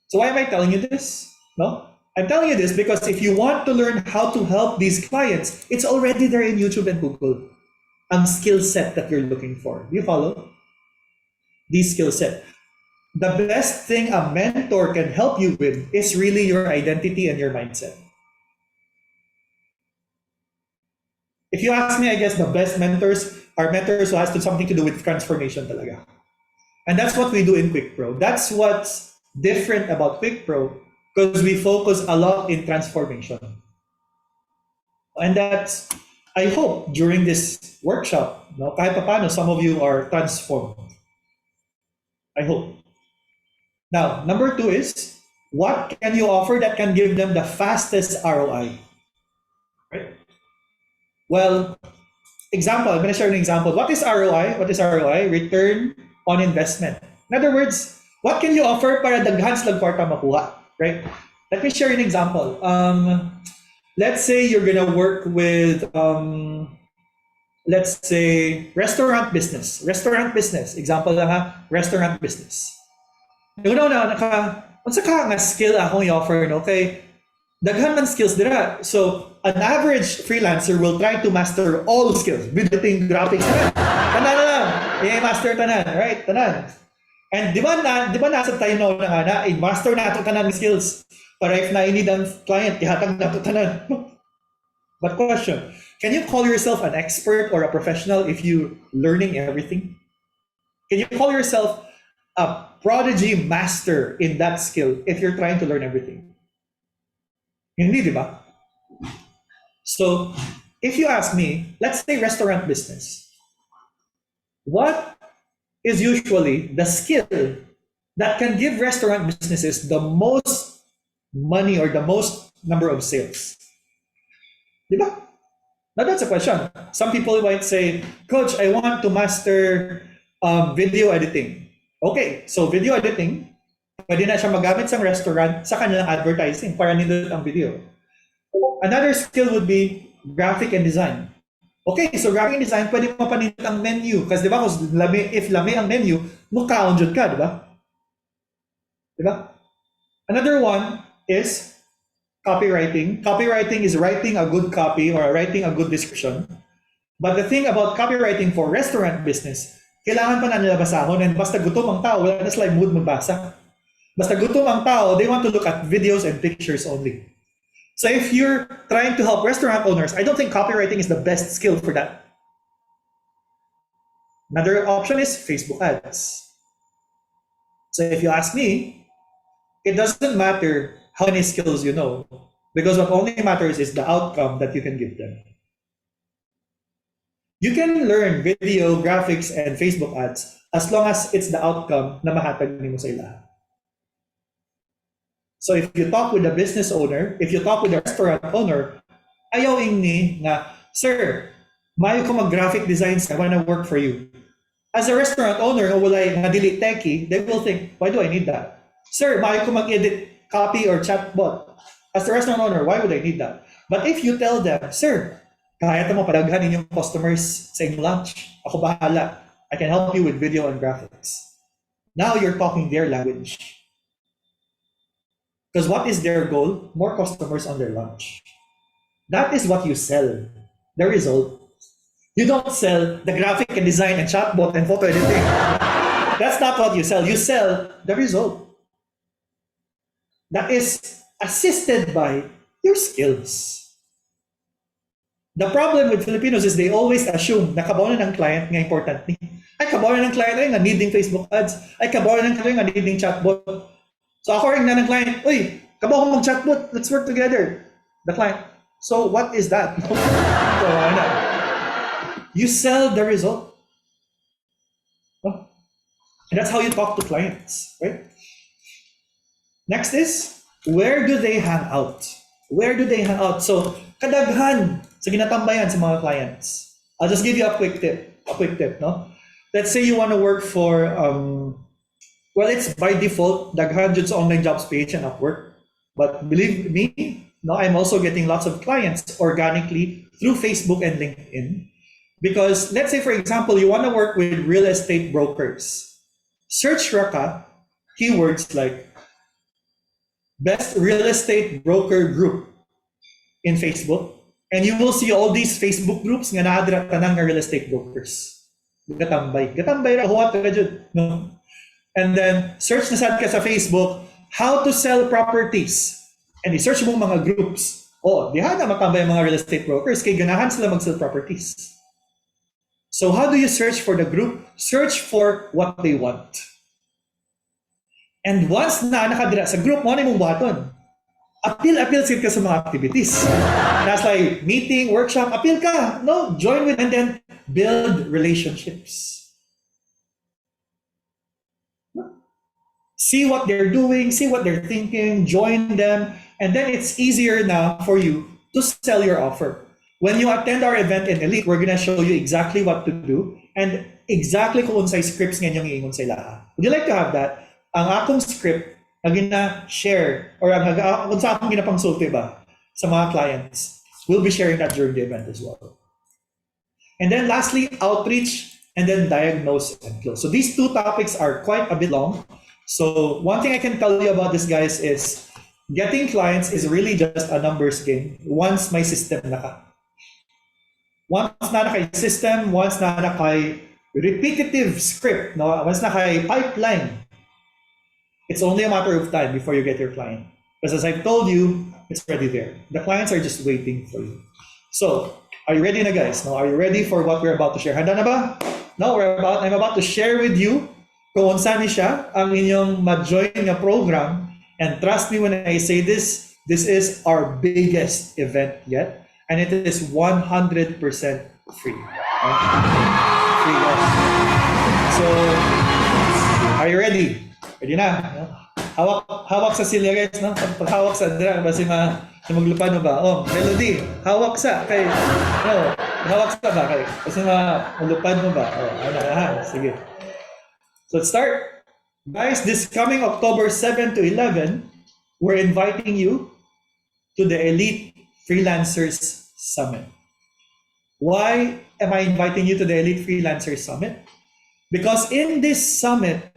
So why am I telling you this? No? I'm telling you this because if you want to learn how to help these clients, it's already there in YouTube and Google. Ang skill set that you're looking for. Do you follow? These skill set. the best thing a mentor can help you with is really your identity and your mindset. If you ask me, I guess the best mentors are mentors who has something to do with transformation talaga. And that's what we do in Quick Pro. That's what's different about Quick Pro, because we focus a lot in transformation. And that's, I hope, during this workshop, no, kahit paano, some of you are transformed. I hope. Now, number 2 is, what can you offer that can give them the fastest ROI? Right? Well, example, I'm going to share an example. What is ROI? What is ROI? Return on investment. In other words, what can you offer para daghan silang kwarta makuha? Right? Let me share an example. Let's say you're going to work with, let's say, restaurant business. Restaurant business. Example lang ha, restaurant business. Yung una, unsa ka nga skill akong i-offer, no? Okay, daghan man skills dira. So, an average freelancer will try to master all skills. Editing, graphics, tanan na lang. I-master tanan, right? Tanan. And di ba nasa tayo na i-master na ito tanan skills. Para if na i-need ang client, ihatag na ito tanan. But question, can you call yourself an expert or a professional if you learning everything? Can you call yourself a prodigy master in that skill if you're trying to learn everything? Hindi, di ba? So, if you ask me, let's say restaurant business. What is usually the skill that can give restaurant businesses the most money or the most number of sales? Di ba? Now that's a question. Some people might say, Coach, I want to master video editing. Okay, so video editing, pwede na siya magamit sa restaurant sa kanilang advertising para nindot ang video. Another skill would be graphic and design. Okay, so graphic and design, pwede mapanindot ang menu. Kasi di ba, if lami ang menu, mukhaon dyan ka, di ba? Di ba? Another one is copywriting. Copywriting is writing a good copy or writing a good description. But the thing about copywriting for restaurant business, kailangan pa na nila basahon, and basta gutom ang tao, wala na sila mood magbasa. Basta gutom ang tao, they want to look at videos and pictures only. So if you're trying to help restaurant owners, I don't think copywriting is the best skill for that. Another option is Facebook ads. So if you ask me, it doesn't matter how many skills you know, because what only matters is the outcome that you can give them. You can learn video, graphics, and Facebook ads as long as it's the outcome na mahatag nimo sa ila. So if you talk with a business owner, if you talk with a restaurant owner, ayaw ni nga, Sir, mayo ko mag-graphic designs, I wanna work for you. As a restaurant owner who walay nga dili techie, they will think, why do I need that? Sir, mayo ko mag-edit copy or chatbot. As a restaurant owner, why would I need that? But if you tell them, Sir, kaya mo padaghan inyong customers sa inyong lunch. Ako bahala. I can help you with video and graphics. Now you're talking their language. Because what is their goal? More customers on their lunch. That is what you sell. The result. You don't sell the graphic and design and chatbot and photo editing. That's not what you sell. You sell the result. That is assisted by your skills. The problem with Filipinos is they always assume na kabaw na ng client nga important ni. Ay, kabaw na ng client ay nga needing Facebook ads. Ay, kabaw na ng client nga needing chatbot. So ako rin na ng client, uy, kabaw ko mag-chatbot, let's work together. The client, so what is that? So, you sell the result. And that's how you talk to clients, right? Next is, where do they hang out? Where do they hang out? So, kadaghan sa ginatambayan sa mga clients. I'll just give you a quick tip, no? Let's say you want to work for, well, it's by default, daghan jud sa online jobs page and Upwork. But believe me, no, I'm also getting lots of clients organically through Facebook and LinkedIn. Because let's say, for example, you want to work with real estate brokers. Search Raka keywords like best real estate broker group in Facebook, and you will see all these Facebook groups nga naadra tanang nga real estate brokers. Gatambay ra huwat ra jud, no? And then, search na sad ka sa Facebook, how to sell properties. And i-search mo mga groups. Diha na matambay ang mga real estate brokers kay ganahan sila mag-sell properties. So how do you search for the group? Search for what they want. And once na nakadira sa group mo, ano mong buhaton? Appeal ka sa mga activities. That's like meeting, workshop, appeal ka. No, join with and then build relationships. See what they're doing, see what they're thinking, join them, and then it's easier now for you to sell your offer. When you attend our event in Elite, we're gonna show you exactly what to do and exactly kung unsay scripts nga yung iingon sa ilaha. Would you like to have that? Ang akong script na gina-share or kung sa akong ginapangsulti ba sa mga clients, we'll be sharing that during the event as well. And then lastly, outreach and then diagnose and close. So these two topics are quite a bit long. So one thing I can tell you about this, guys, is getting clients is really just a numbers game once may system na ka. Once na nakay system, once na nakay repetitive script, no? Once na nakay pipeline, it's only a matter of time before you get your client. Because as I've told you, it's already there. The clients are just waiting for you. So, are you ready na, guys? No, are you ready for what we're about to share? Handa na ba? No, I'm about to share with you kung saan siya ang inyong ma-join na program. And trust me when I say this is our biggest event yet. And it is 100% free. Free, guys. So, are you ready? Ready na? Hawak sa silya, guys. No? Paghawak sa Andrea, basi maglupad mo ba? Melody, hawak sa. Kay, hawak sa ba? Kay, basi maglupad mo ba? Sige. So let's start. Guys, this coming October 7 to 11, we're inviting you to the Elite Freelancers Summit. Why am I inviting you to the Elite Freelancers Summit? Because in this summit,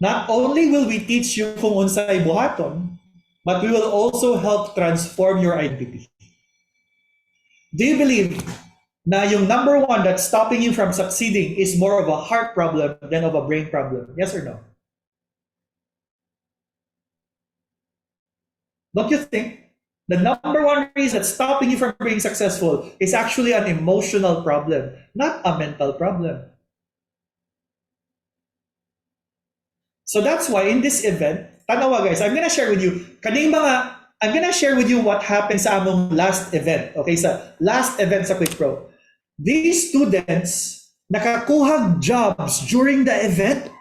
not only will we teach you kung unsay buhaton, but we will also help transform your identity. Do you believe na yung number one that's stopping you from succeeding is more of a heart problem than of a brain problem? Yes or no? Don't you think the number one reason that's stopping you from being successful is actually an emotional problem, not a mental problem? So that's why in this event, tanawa guys, I'm gonna share with you what happened sa among last event. Okay, sa last event sa Quick Pro. These students nakakuha jobs during the event.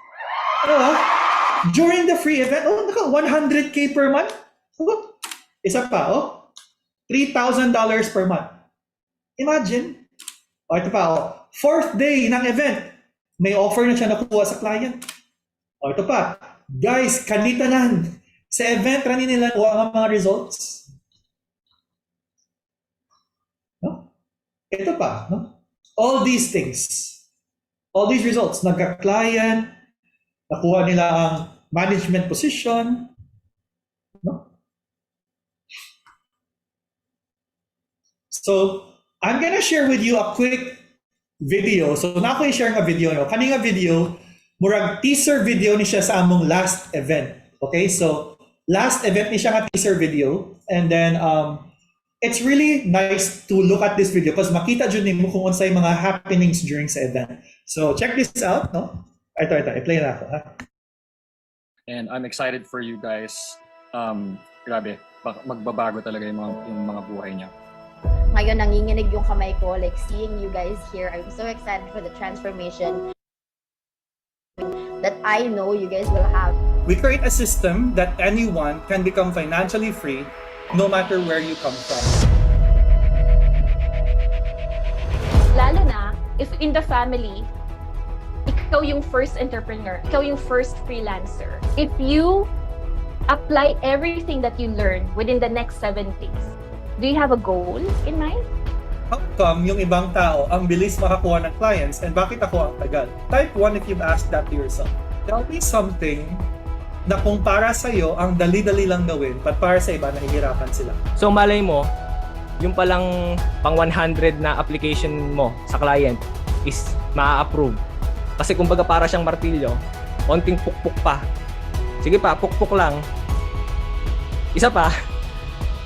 During the free event, naka 100K per month. Isa pa, $3,000 per month. Imagine. Ito pa, fourth day ng event, may offer na siya nakuha sa client. Ito pa, guys, kanitanan. Sa event, rani nila kuha ang mga results. Ito pa, all these things, all these results, nagka-client, nakuha nila ang management position, So, I'm gonna share with you a quick video. So, na ako i-share nga video, Kaning video, murag teaser video ni siya sa among last event. Okay, so, last event ni siya nga teaser video, and then, it's really nice to look at this video because makita dyan mo kung unsay mga happenings during sa event. So check this out, no? Ito, i-play na ako, ha? And I'm excited for you guys. Grabe, magbabago talaga yung mga buhay niya. Ngayon, nanginginig yung kamay ko, like seeing you guys here. I'm so excited for the transformation that I know you guys will have. We create a system that anyone can become financially free no matter where you come from. Lalo na, if in the family, ikaw yung first entrepreneur, ikaw yung first freelancer. If you apply everything that you learn within the next 7 days, do you have a goal in mind? How come yung ibang tao ang bilis makakuha ng clients and bakit ako ang tagal? Type 1 if you've asked that to yourself. Tell me something na kung para sa iyo ang dali-dali lang gawin, but para sa iba nahihirapan sila. So malay mo, yung palang pang 100 na application mo sa client is maa-approve. Kasi kumbaga para siyang martilyo, Onting pukpuk pa. Sige pa, pukpuk lang. Isa pa.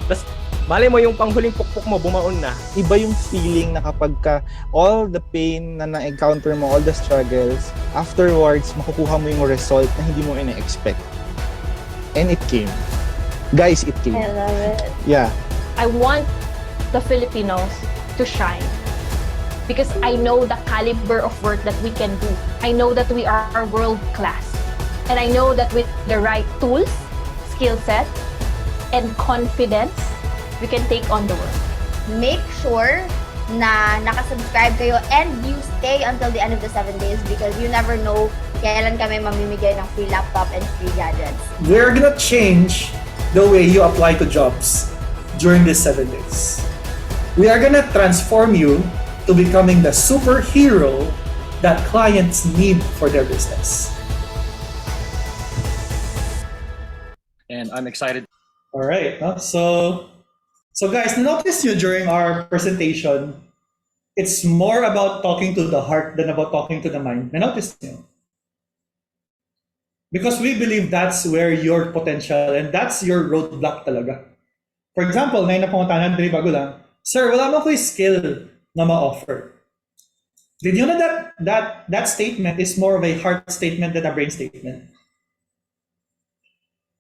Tapos, malay mo yung panghuling pukpuk mo, bumaon na. Iba yung feeling na kapag ka all the pain na na-encounter mo, all the struggles, afterwards, makukuha mo yung result na hindi mo ina-expect. And it came. Guys, it came. I love it. Yeah. I want the Filipinos to shine because I know the caliber of work that we can do. I know that we are world class. And I know that with the right tools, skill set, and confidence, we can take on the world. Make sure na nakasubscribe kayo and you stay until the end of the 7 days because you never know kailan kami mamimigay ng free laptop and free gadgets. We're gonna change the way you apply to jobs during these 7 days. We are gonna transform you to becoming the superhero that clients need for their business. And I'm excited. All right. So guys, notice you during our presentation, it's more about talking to the heart than about talking to the mind. Notice nyo? Because we believe that's where your potential and that's your roadblock talaga. For example, ngayon na pumunta na bago lang, sir, wala mo ko yung skill na ma-offer. Did you know that statement is more of a heart statement than a brain statement?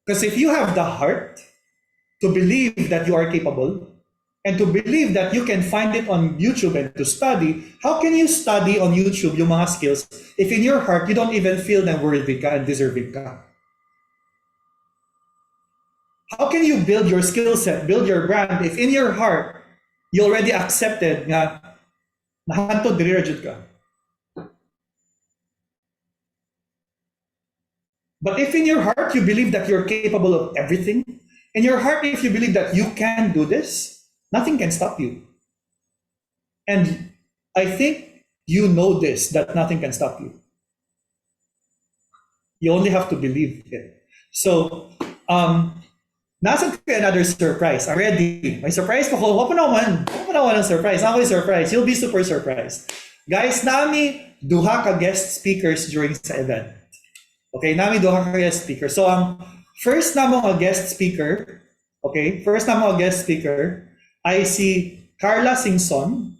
Because if you have the heart to believe that you are capable and to believe that you can find it on YouTube and to study, how can you study on YouTube yung mga skills if in your heart you don't even feel na worthy ka and deserving ka? How can you build your skill set, build your brand if in your heart you already accepted nga nahantod diri ra jud ka? But if in your heart you believe that you're capable of everything, in your heart if you believe that you can do this, nothing can stop you. And I think you know this, that nothing can stop you. You only have to believe it. So, nasa another surprise already. May surprise pa ko. Wapa naman ang surprise. Ako yung surprise. You'll be super surprised. Guys, nami duha ka guest speakers during sa event. Okay, nami duha ka guest speaker. So, first namong a guest speaker, I see Carla Singson.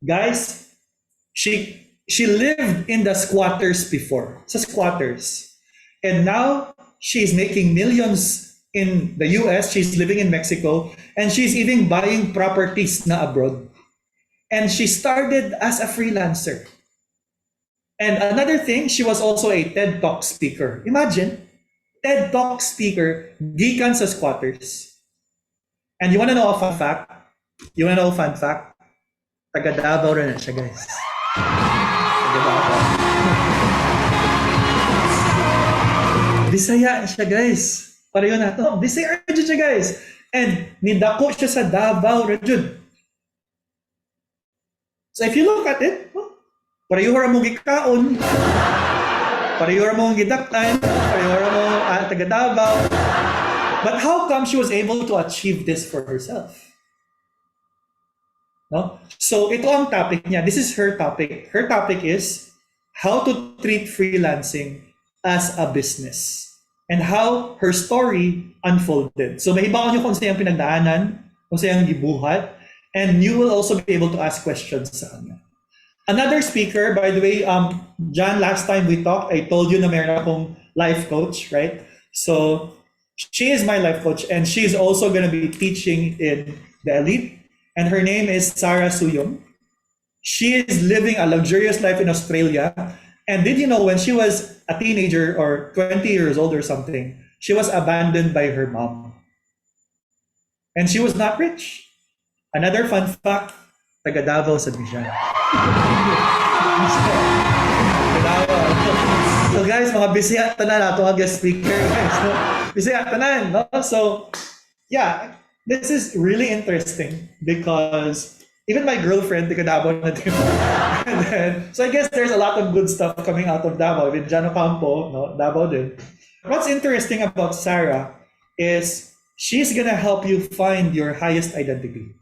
Guys, she lived in the squatters before, sa squatters. And now, she's making millions in the US, she's living in Mexico, and she's even buying properties na abroad. And she started as a freelancer. And another thing, she was also a TED Talk speaker. Imagine, TED Talk speaker, gikan sa squatters. And you wanna know a fun fact? Taga Davao rin na siya, guys. Taga Davao. Bisaya siya, guys. Pareho na to. Bisaya rin siya, guys. And nidako siya sa Davao rin. So if you look at it, pareho ra mong gikaon, pareho ra mong gidaktan, pareho ra mong taga Davao. But how come she was able to achieve this for herself? No? So ito ang topic niya. This is her topic. Her topic is how to treat freelancing as a business and how her story unfolded. So mahibaw niyo kung saan pinagdaanan, kung saan gibuhat, and you will also be able to ask questions sa kanya. Another speaker, by the way, John, last time we talked, I told you na meron akong life coach, right? So she is my life coach and she's also going to be teaching in the elite. And her name is Sarah Suyong. She is living a luxurious life in Australia. And did you know when she was a teenager or 20 years old or something, she was abandoned by her mom. And she was not rich. Another fun fact, taga Davao sa Bijan. So guys, mga Bisaya tanan ato ang guest speaker, guys. No? Bisaya tanan, no? So yeah, this is really interesting because even my girlfriend taga Davao na din. And then, so I guess there's a lot of good stuff coming out of Davao. With Jano Campo, no? Davao din. What's interesting about Sarah is she's gonna help you find your highest identity.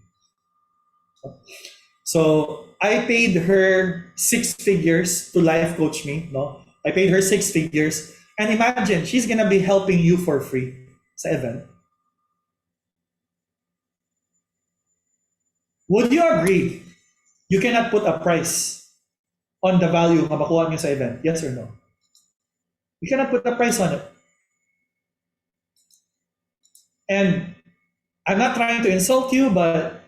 So I paid her 6 figures to life coach me, no? I paid her 6 figures. And imagine, she's gonna be helping you for free sa event. Would you agree you cannot put a price on the value na makuha niyo sa event? Yes or no? You cannot put a price on it. And I'm not trying to insult you, but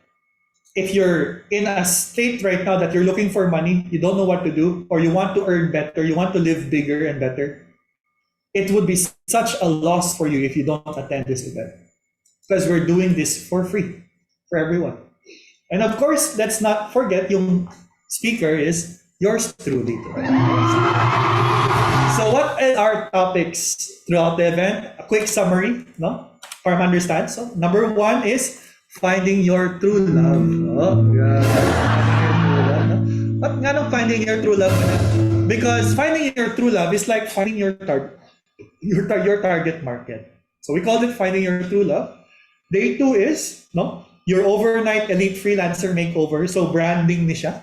if you're in a state right now that you're looking for money, you don't know what to do, or you want to earn better, you want to live bigger and better, it would be such a loss for you if you don't attend this event. Because we're doing this for free for everyone. And of course, let's not forget yung speaker is yours truly. So what are our topics throughout the event? A quick summary, no? For understand. So number 1 is finding your true love. Oh, yeah. But nga nung finding your true love? Because finding your true love is like finding your target market. So we called it finding your true love. Day 2 is your overnight elite freelancer makeover. So branding ni siya.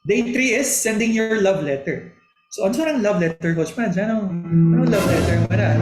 Day 3 is sending your love letter. So ano ang love letter, Coach Maj? Anong love letter mo na?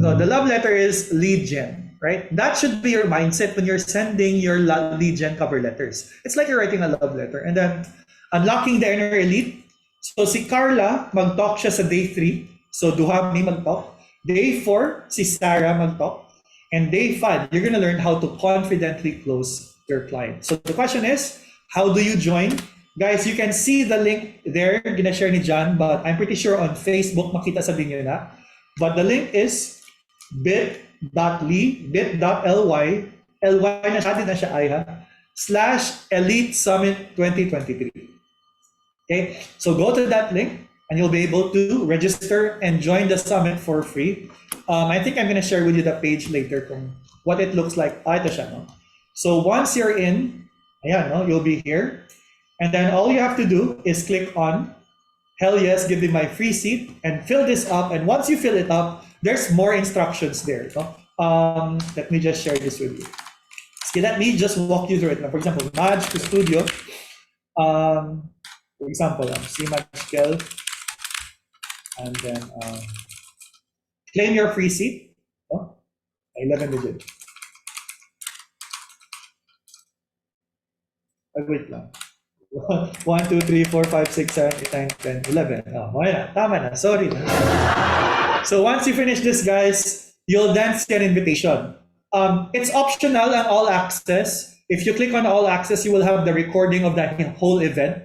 So the love letter is lead gen, right? That should be your mindset when you're sending your lead gen cover letters. It's like you're writing a love letter. And then unlocking the inner elite. So si Carla, mag-talk siya sa day 3. So duha mi mag-talk. Day 4, si Sarah mag-talk. And day 5, you're gonna learn how to confidently close your client. So the question is, how do you join? Guys, you can see the link there, gina-share ni John, but I'm pretty sure on Facebook, makita sa niyo na. But the link is bit.ly na siya ay ha, /Elite Summit 2023. Okay, so go to that link and you'll be able to register and join the summit for free. I think I'm gonna share with you the page later from what it looks like. Ito siya, no? So once you're in, ayan, no, you'll be here. And then all you have to do is click on hell yes, give me my free seat and fill this up. And once you fill it up, there's more instructions there. No? Let me just share this with you. Okay, let me just walk you through it. Now, for example, Maj Custodio. For example, see Maj Kel. And then claim your free seat. No? 11 digit. Wait lang. 1, 2, 3, 4, 5, 6, 7, 8, 9, 10, 11. Oh, okay na. Tama na. Sorry na. So once you finish this, guys, you'll then see an invitation. It's optional and all access. If you click on all access, you will have the recording of that whole event.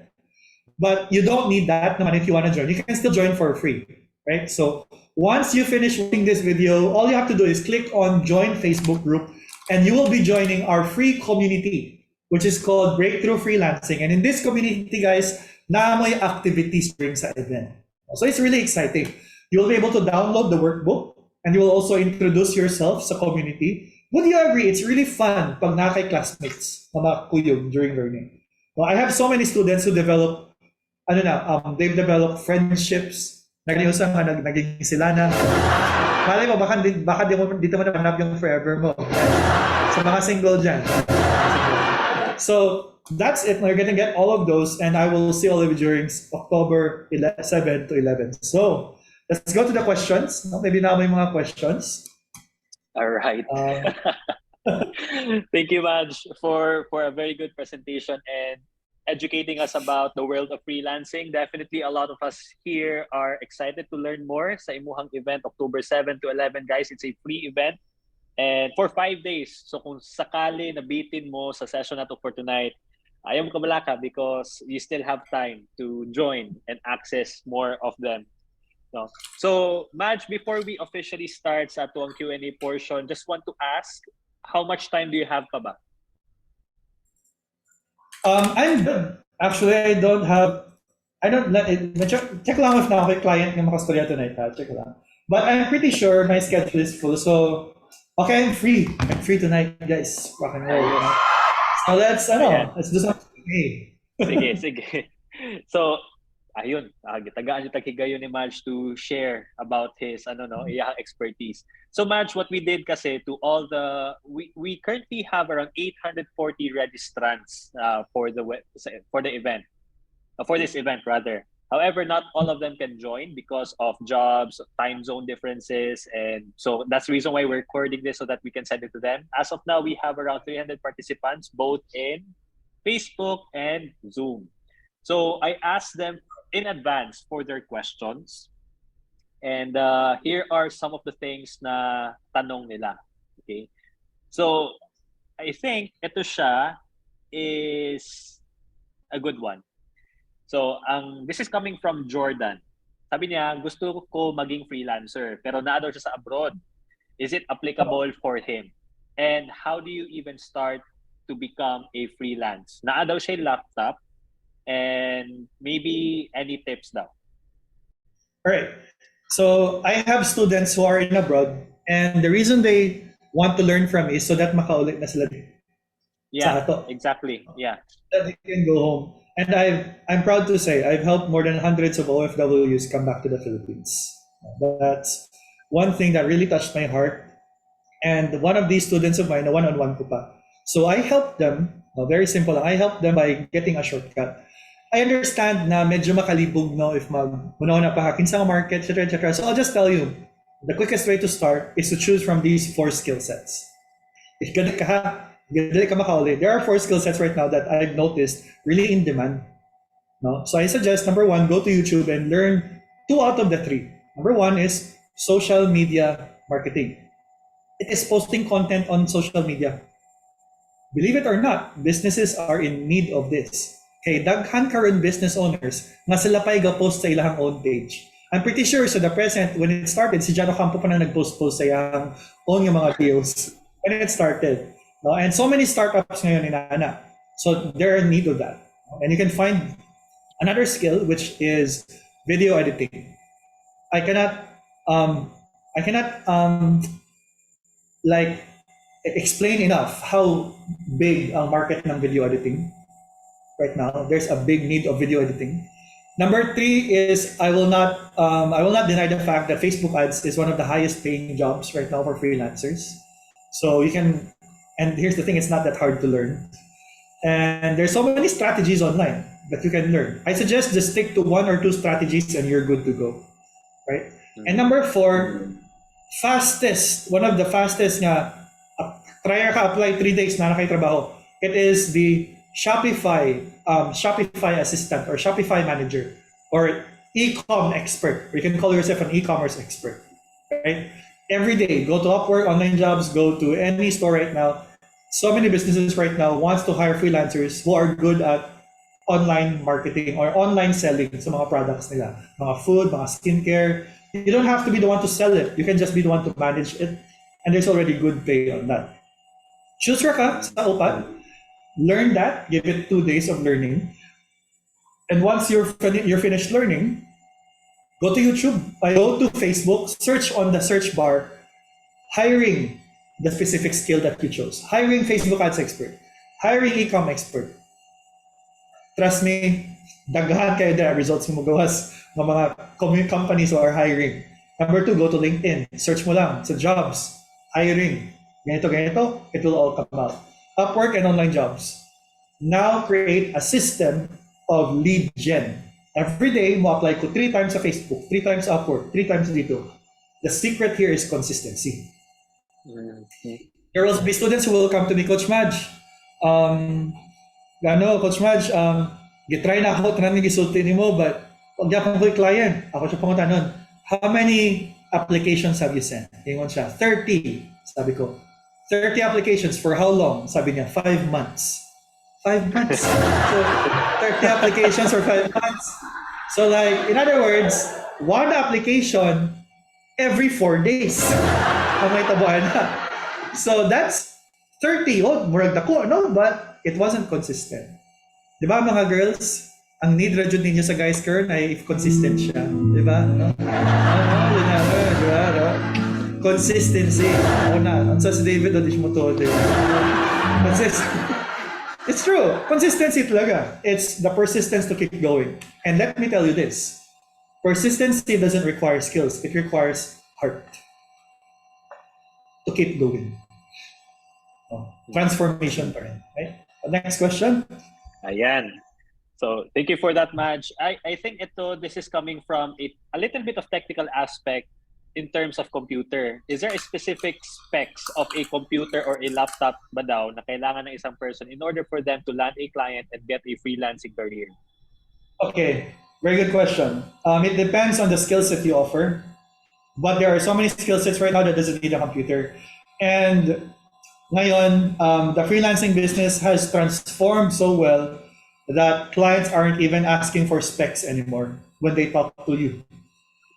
But you don't need that naman if you want to join. You can still join for free, right? So once you finish watching this video, all you have to do is click on join Facebook group and you will be joining our free community, which is called Breakthrough Freelancing. And in this community, guys, may activities during sa event. So it's really exciting. You'll be able to download the workbook and you will also introduce yourself sa community. Would you agree? It's really fun pag nakay classmates na makakuyog during learning. Well, I have so many students who develop, they've developed friendships. Naging sila na. Malay mo, baka dito mo nahanap yung forever mo. Sa mga single dyan. So that's it. We're gonna get all of those, and I will see all of you during October 7 to 11. So let's go to the questions. Maybe now may mga questions. All right. Thank you, Maj, for a very good presentation and educating us about the world of freelancing. Definitely, a lot of us here are excited to learn more sa imuhang event, October 7 to 11. Guys, it's a free event. And for 5 days, so kung sakali nabitin mo sa session na to for tonight, ayaw mo kabalaka because you still have time to join and access more of them. No? So, Maj, before we officially start sa tuwang Q&A portion, just want to ask, how much time do you have pa ba? I'm good. Actually, I don't check lang if na ako client ng Maj Custodio tonight. Check lang. But I'm pretty sure my schedule is full. So, okay, I'm free. I'm free tonight, guys. Rock and roll. You know? So let's do something. Sige. So, ayun, tagaan yung tagigayon ni Maj to share about his iyang expertise. So Maj, what we did kasi to all we currently have around 840 registrants for the event. For this event rather. However, not all of them can join because of jobs, time zone differences. And so that's the reason why we're recording this so that we can send it to them. As of now, we have around 300 participants, both in Facebook and Zoom. So I asked them in advance for their questions. And here are some of the things na tanong nila. Okay. So I think ito siya is a good one. So, this is coming from Jordan. Sabi niya, gusto ko maging freelancer, pero naa daw siya sa abroad. Is it applicable for him? And how do you even start to become a freelance? Naa daw siya yung laptop, and maybe any tips daw. All right. So I have students who are in abroad, and the reason they want to learn from me is so that makaulit na sila Yeah, ato. exactly. Yeah. That they can go home. And I'm proud to say I've helped more than hundreds of OFWs come back to the Philippines. That's one thing that really touched my heart. And one of these students of mine, na one-on-one ko pa. So I helped them, very simple lang, I helped them by getting a shortcut. I understand na medyo makalibog no if mag-una pa hakin sa market, etc., etc. So I'll just tell you, the quickest way to start is to choose from these 4 skill sets. If galit ka makauli, there are 4 skill sets right now that I've noticed really in demand. No? So I suggest, number 1, go to YouTube and learn 2 out of the 3. Number 1 is social media marketing. It is posting content on social media. Believe it or not, businesses are in need of this. Kay daghan karon business owners nga sila pa'y ga-post sa ilang own page. I'm pretty sure sa the present, when it started, si Jano Campo pa na nag-post-post sa iyang own yung mga videos when it started. No? And so many startups ngayon inana. So they're in need of that. And you can find another skill, which is video editing. I cannot like explain enough how big ang market ng video editing right now. There's a big need of video editing. Number 3 is I will not deny the fact that Facebook ads is one of the highest paying jobs right now for freelancers. So you can. And here's the thing, it's not that hard to learn. And there's so many strategies online that you can learn. I suggest just stick to 1 or 2 strategies and you're good to go. Right? And number 4, one of the fastest nga, try ka apply 3 days na kay trabaho. It is the Shopify assistant or Shopify manager or e-com expert. You can call yourself an e-commerce expert. Right? Every day, go to Upwork, online jobs, go to any store right now. So many businesses right now wants to hire freelancers who are good at online marketing or online selling sa mga products nila. Mga food, mga skincare. You don't have to be the one to sell it. You can just be the one to manage it. And there's already good pay on that. Choose ka sa upat. Learn that. Give it 2 days of learning. And once you're finished learning, go to YouTube, go to Facebook, search on the search bar, hiring the specific skill that you chose. Hiring Facebook ads expert, hiring e-com expert. Trust me, daghan kayo there results mo gawas ng mga companies who are hiring. Number 2, go to LinkedIn. Search mo lang sa jobs, hiring. Ganito, it will all come out. Upwork and online jobs. Now create a system of lead gen. Every day, mo apply ko 3 times sa Facebook, 3 times Upwork, 3 times dito. The secret here is consistency. There will be students who will come to me, Coach Maj. Coach Maj, gitry na ako, tanang gisulti ni mo, but pag yapang ko yung client, ako siya pangunta nun, how many applications have you sent? Ingon siya, 30, sabi ko. 30 applications for how long? Sabi niya, 5 months. 5 months. So 30 applications for 5 months. So like, in other words, 1 application every 4 days. Ang may tabuan na. So that's 30. Oh, murag dako, no? But it wasn't consistent. Di ba mga girls? Ang need ra jud ninyo sa guys curl ay if consistent siya. Di ba? No? Consistency. Ako na. Ang sa si David, o di mo to. It's true. Consistency talaga. It's the persistence to keep going. And let me tell you this. Persistency doesn't require skills. It requires heart to keep going. Transformation pa rin. Right? Next question. Ayan. So thank you for that, Maj. I think this is coming from a little bit of technical aspect in terms of computer. Is there a specific specs of a computer or a laptop ba daw na kailangan ng isang person in order for them to land a client and get a freelancing career? Okay, very good question. It depends on the skill set you offer, but there are so many skill sets right now that doesn't need a computer. And ngayon, the freelancing business has transformed so well that clients aren't even asking for specs anymore when they talk to you.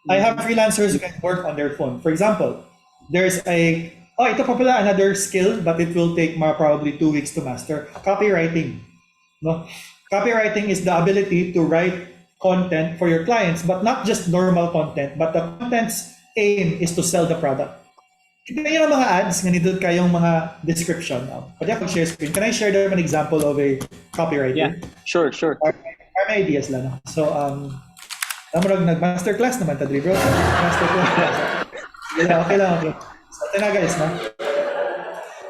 I have freelancers who can work on their phone. For example, there's ito pa pala another skill, but it will take probably 2 weeks to master. Copywriting. No? Copywriting is the ability to write content for your clients, but not just normal content, but the content's aim is to sell the product. Kita niyo ang mga ads, ganito kayong mga description. Pwede ako share screen. Can I share them an example of a copywriter? Yeah, sure. Para may ideas lang. So, nag-masterclass naman, Tadri bro. Masterclass. Okay lang. So, ito na guys, no?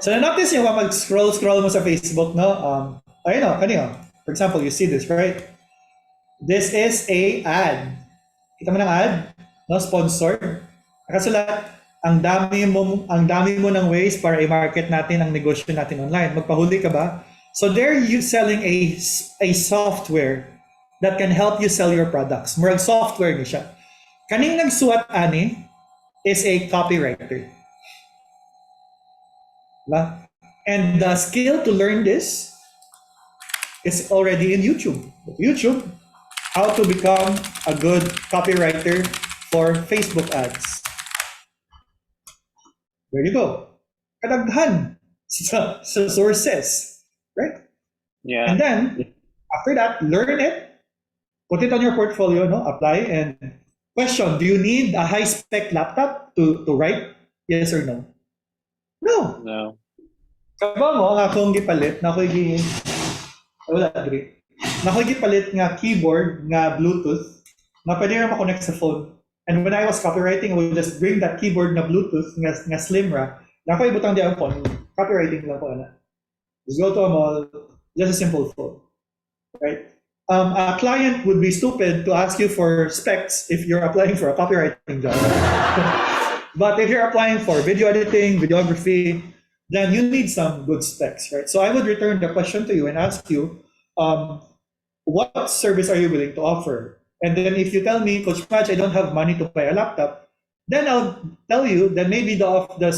So, na-notice nyo ba mag-scroll mo sa Facebook, no? Ayun o, kanino? For example, you see this, right? This is a ad. Kita mo ng ad? No? Sponsored. Nakasulat, ang dami mo ng ways para i-market natin ang negosyo natin online. Magpahuli ka ba? So they're selling a software that can help you sell your products. Murag software ni siya. Kaning nagsuwat ani is a copywriter. Diba? And the skill to learn this is already in YouTube. YouTube, how to become a good copywriter for Facebook ads. There you go. Kadaghan sa sources, right? Yeah. And then, after that, learn it, put it on your portfolio, no? Apply, and question, do you need a high-spec laptop to write? Yes or no? No. No. Kaba mo, nga akong gipalit, na ako'y gipalit nga keyboard, nga Bluetooth, na pwede rin makonect sa phone. And when I was copywriting, I would just bring that keyboard na Bluetooth, nga slim ra, na ako'y butang di ang phone, copywriting lang ko na. Just go to a mall, just a simple phone, right? A client would be stupid to ask you for specs if you're applying for a copywriting job. But if you're applying for video editing, videography, then you need some good specs, right? So I would return the question to you and ask you, what service are you willing to offer? And then if you tell me, Coach Maj, I don't have money to buy a laptop, then I'll tell you that maybe the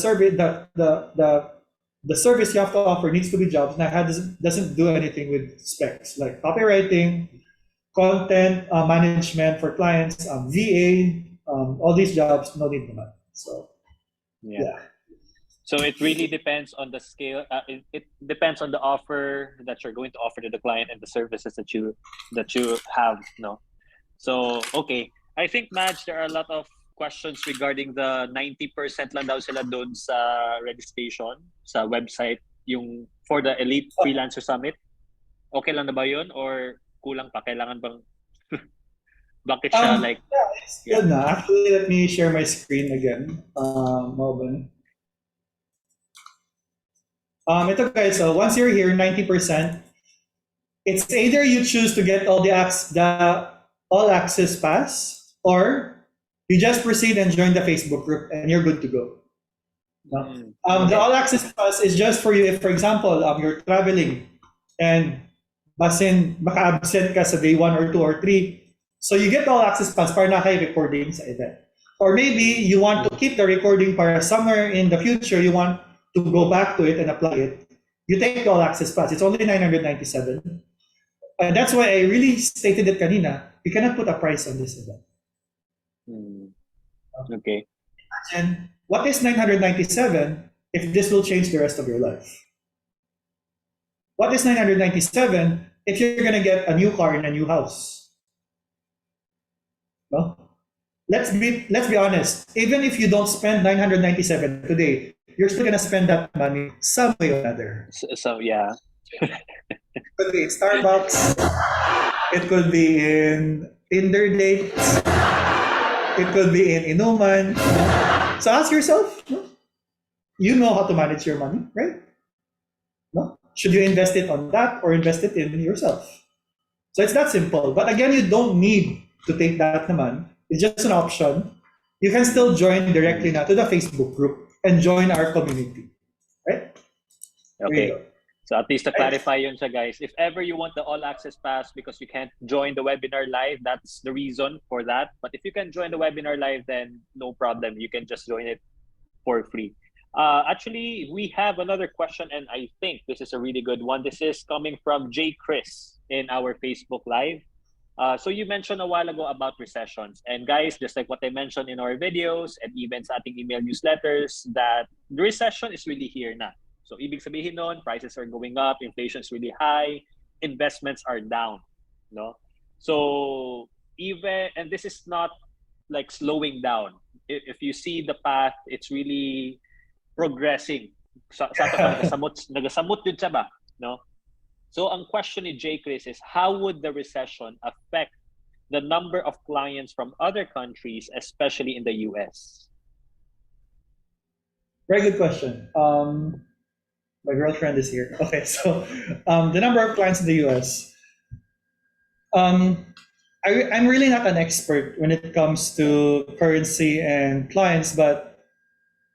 service you have to offer needs to be jobs that doesn't do anything with specs, like copywriting, content management for clients, VA, all these jobs, no need naman. So, yeah. So it really depends on the scale. It depends on the offer that you're going to offer to the client and the services that you have. No. So okay, I think Maj, there are a lot of questions regarding the 90% lang daw sila doon sa registration sa website yung for the Elite Freelancer Summit. Okay lang na ba yun or kulang pa? Kailangan bang bakit siya like? Yeah, it's good na. Actually, let me share my screen again. Melbourne. Ito guys, so once you're here, 90%, it's either you choose to get all all access pass, or you just proceed and join the Facebook group and you're good to go. The all access pass is just for you if, for example, you're traveling and maka-absent ka sa day 1 or 2 or 3. So you get all access pass para na kayo recording sa event. Or maybe you want to keep the recording para somewhere in the future you want to go back to it and apply it. You take the all access pass. It's only 997. And that's why I really stated it kanina. You cannot put a price on this event. Okay. And what is 997 if this will change the rest of your life? What is 997 if you're going to get a new car in a new house? No? Let's be honest. Even if you don't spend 997 today, you're still going to spend that money some way or another. So yeah. It could be in Starbucks. It could be in Tinder dates. It could be in inuman. So ask yourself, you know how to manage your money, right? No? Should you invest it on that or invest it in yourself? So it's that simple. But again, you don't need to take that naman. It's just an option. You can still join directly na to the Facebook group and join our community. Right? There you Okay. go. So at least to clarify yun siya, guys, if ever you want the all access pass because you can't join the webinar live, that's the reason for that. But if you can join the webinar live, then no problem. You can just join it for free. Actually, we have another question, and I think this is a really good one. This is coming from J. Chris in our Facebook Live. So you mentioned a while ago about recessions. And guys, just like what I mentioned in our videos and even sa ating email newsletters, that the recession is really here na. So ibig sabihin nun, prices are going up, inflation is really high, investments are down. No? So even, and this is not like slowing down. If you see the path, it's really progressing. Sa ato pa, nagasamot yun siya ba? No? So ang question ni J. Chris is, how would the recession affect the number of clients from other countries, especially in the US? Very good question. My girlfriend is here. Okay, so the number of clients in the US. I'm really not an expert when it comes to currency and clients, but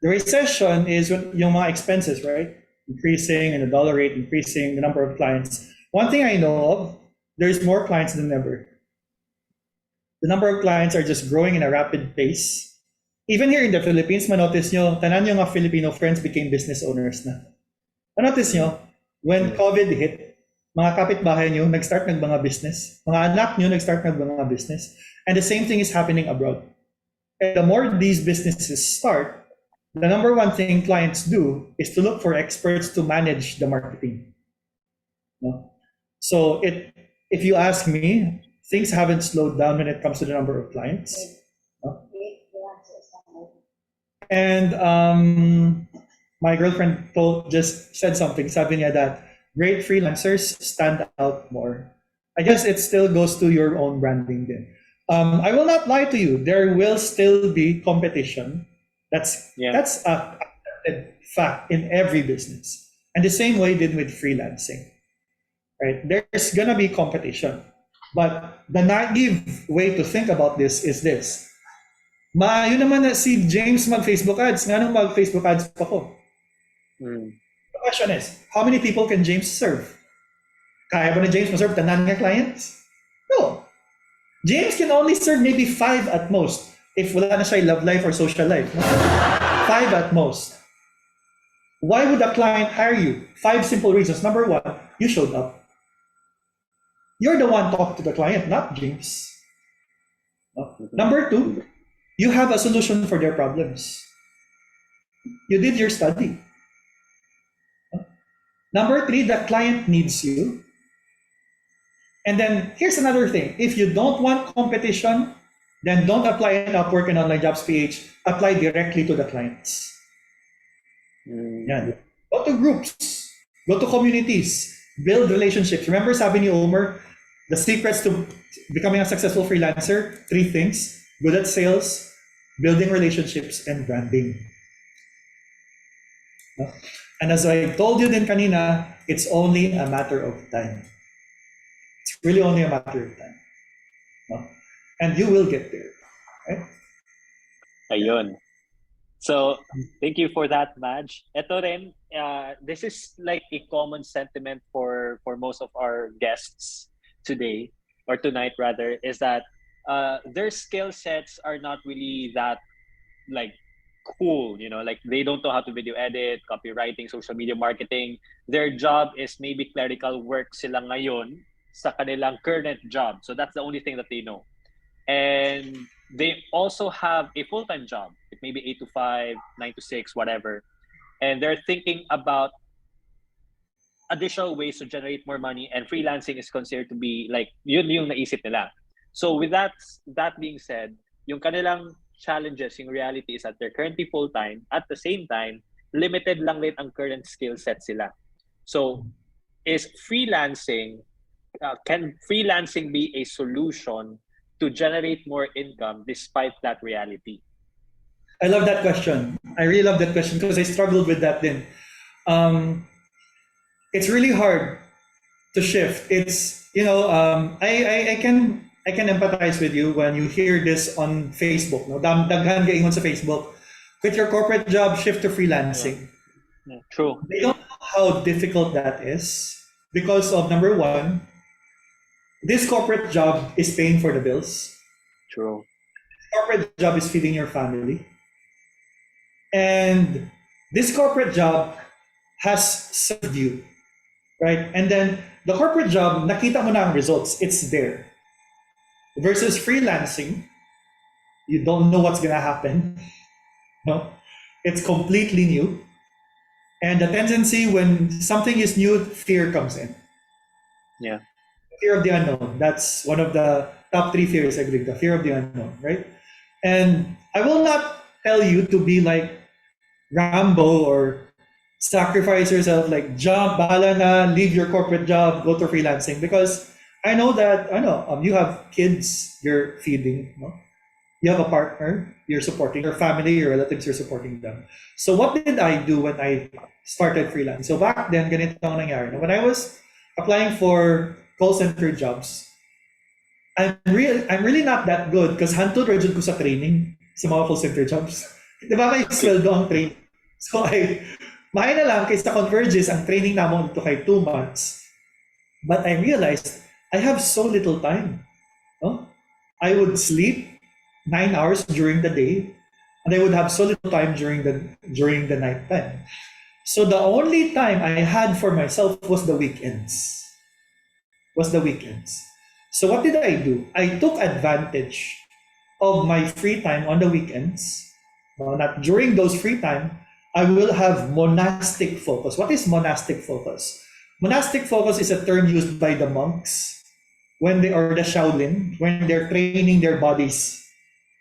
the recession is when yung mga expenses, right? Increasing and the dollar rate increasing, the number of clients. One thing I know of, there's more clients than ever. The number of clients are just growing in a rapid pace. Even here in the Philippines, manotice nyo, tanan yung mga Filipino friends became business owners na. Manotice nyo, when COVID hit, mga kapitbahay nyo nag-start mga business. Mga anak nyo nag-start mga business. And the same thing is happening abroad. And the more these businesses start, the number one thing clients do is to look for experts to manage the marketing. No? So if you ask me, things haven't slowed down when it comes to the number of clients. No? And my girlfriend just said something. Sabi niya that great freelancers stand out more. I guess it still goes to your own branding then. I will not lie to you. There will still be competition. That's a fact in every business. And the same way did with freelancing. Right? There's gonna be competition. But the naive way to think about this is this. Maayo naman na si James mag-Facebook ads. Nga nung mag-Facebook ads pa ko. The question is, how many people can James serve? Kaya ba na James ma-serve tanan nga clients? No. James can only serve maybe 5 at most if wala na siya love life or social life. 5 at most. Why would a client hire you? 5 simple reasons. Number 1, you showed up. You're the one talking to the client, not James. Number 2, you have a solution for their problems. You did your study. Number 3, the client needs you. And then here's another thing. If you don't want competition, then don't apply in Upwork and Online Jobs PH. Apply directly to the clients. Yan. Go to groups. Go to communities. Build relationships. Remember, sabi ni Omer, the secrets to becoming a successful freelancer, 3 things. Good at sales, building relationships, and branding. No? And as I told you din kanina, it's only a matter of time. It's really only a matter of time. No? And you will get there. Right? Ayun. So, thank you for that, Maj. Ito rin, this is like a common sentiment for most of our guests today, or tonight rather, is that their skill sets are not really that like cool, you know, like they don't know how to video edit, copywriting, social media marketing. Their job is maybe clerical work sila ngayon sa kanilang current job. So that's the only thing that they know. And they also have a full-time job, it may be 8 to 5, 9 to 6, whatever. And they're thinking about additional ways to generate more money, and freelancing is considered to be like yun yung naisip nila. So with that being said, yung kanilang challenges, yung reality is that they're currently full-time. At the same time, limited lang rin ang current skill set sila. So is freelancing, can freelancing be a solution to generate more income despite that reality? I love that question. I really love that question because I struggled with that then. It's really hard to shift. It's I can empathize with you when you hear this on Facebook. No, daghan gaingon sa Facebook. Quit your corporate job, shift to freelancing. Yeah, true. They don't know how difficult that is because of number one, this corporate job is paying for the bills. True. Corporate job is feeding your family. And this corporate job has served you, right? And then the corporate job, nakita mo na ang results, it's there. Versus freelancing, you don't know what's gonna happen. No, it's completely new. And the tendency when something is new, fear comes in. Yeah. Fear of the unknown. That's one of the top 3 fears, I believe, the fear of the unknown, right? And I will not tell you to be like Rambo or sacrifice yourself, like jump, bahala na, leave your corporate job, go to freelancing. Because I know you have kids you're feeding, no? You have a partner you're supporting, your family, your relatives, you're supporting them. So what did I do when I started freelancing? So back then, ganito ang nangyari. When I was applying for call center jobs, I'm really not that good because hantod rajud ko sa training sa mga call center jobs. Di ba may sweldo ang training? So mahay na lang kaysa Converges ang training namon dito kay 2 months. But I realized I have so little time. No? I would sleep 9 hours during the day, and I would have so little time during the night time. So the only time I had for myself was the weekends. So what did I do? I took advantage of my free time on the weekends. Not during those free time, I will have monastic focus. What is monastic focus? Monastic focus is a term used by the monks when they are the Shaolin, when they're training their bodies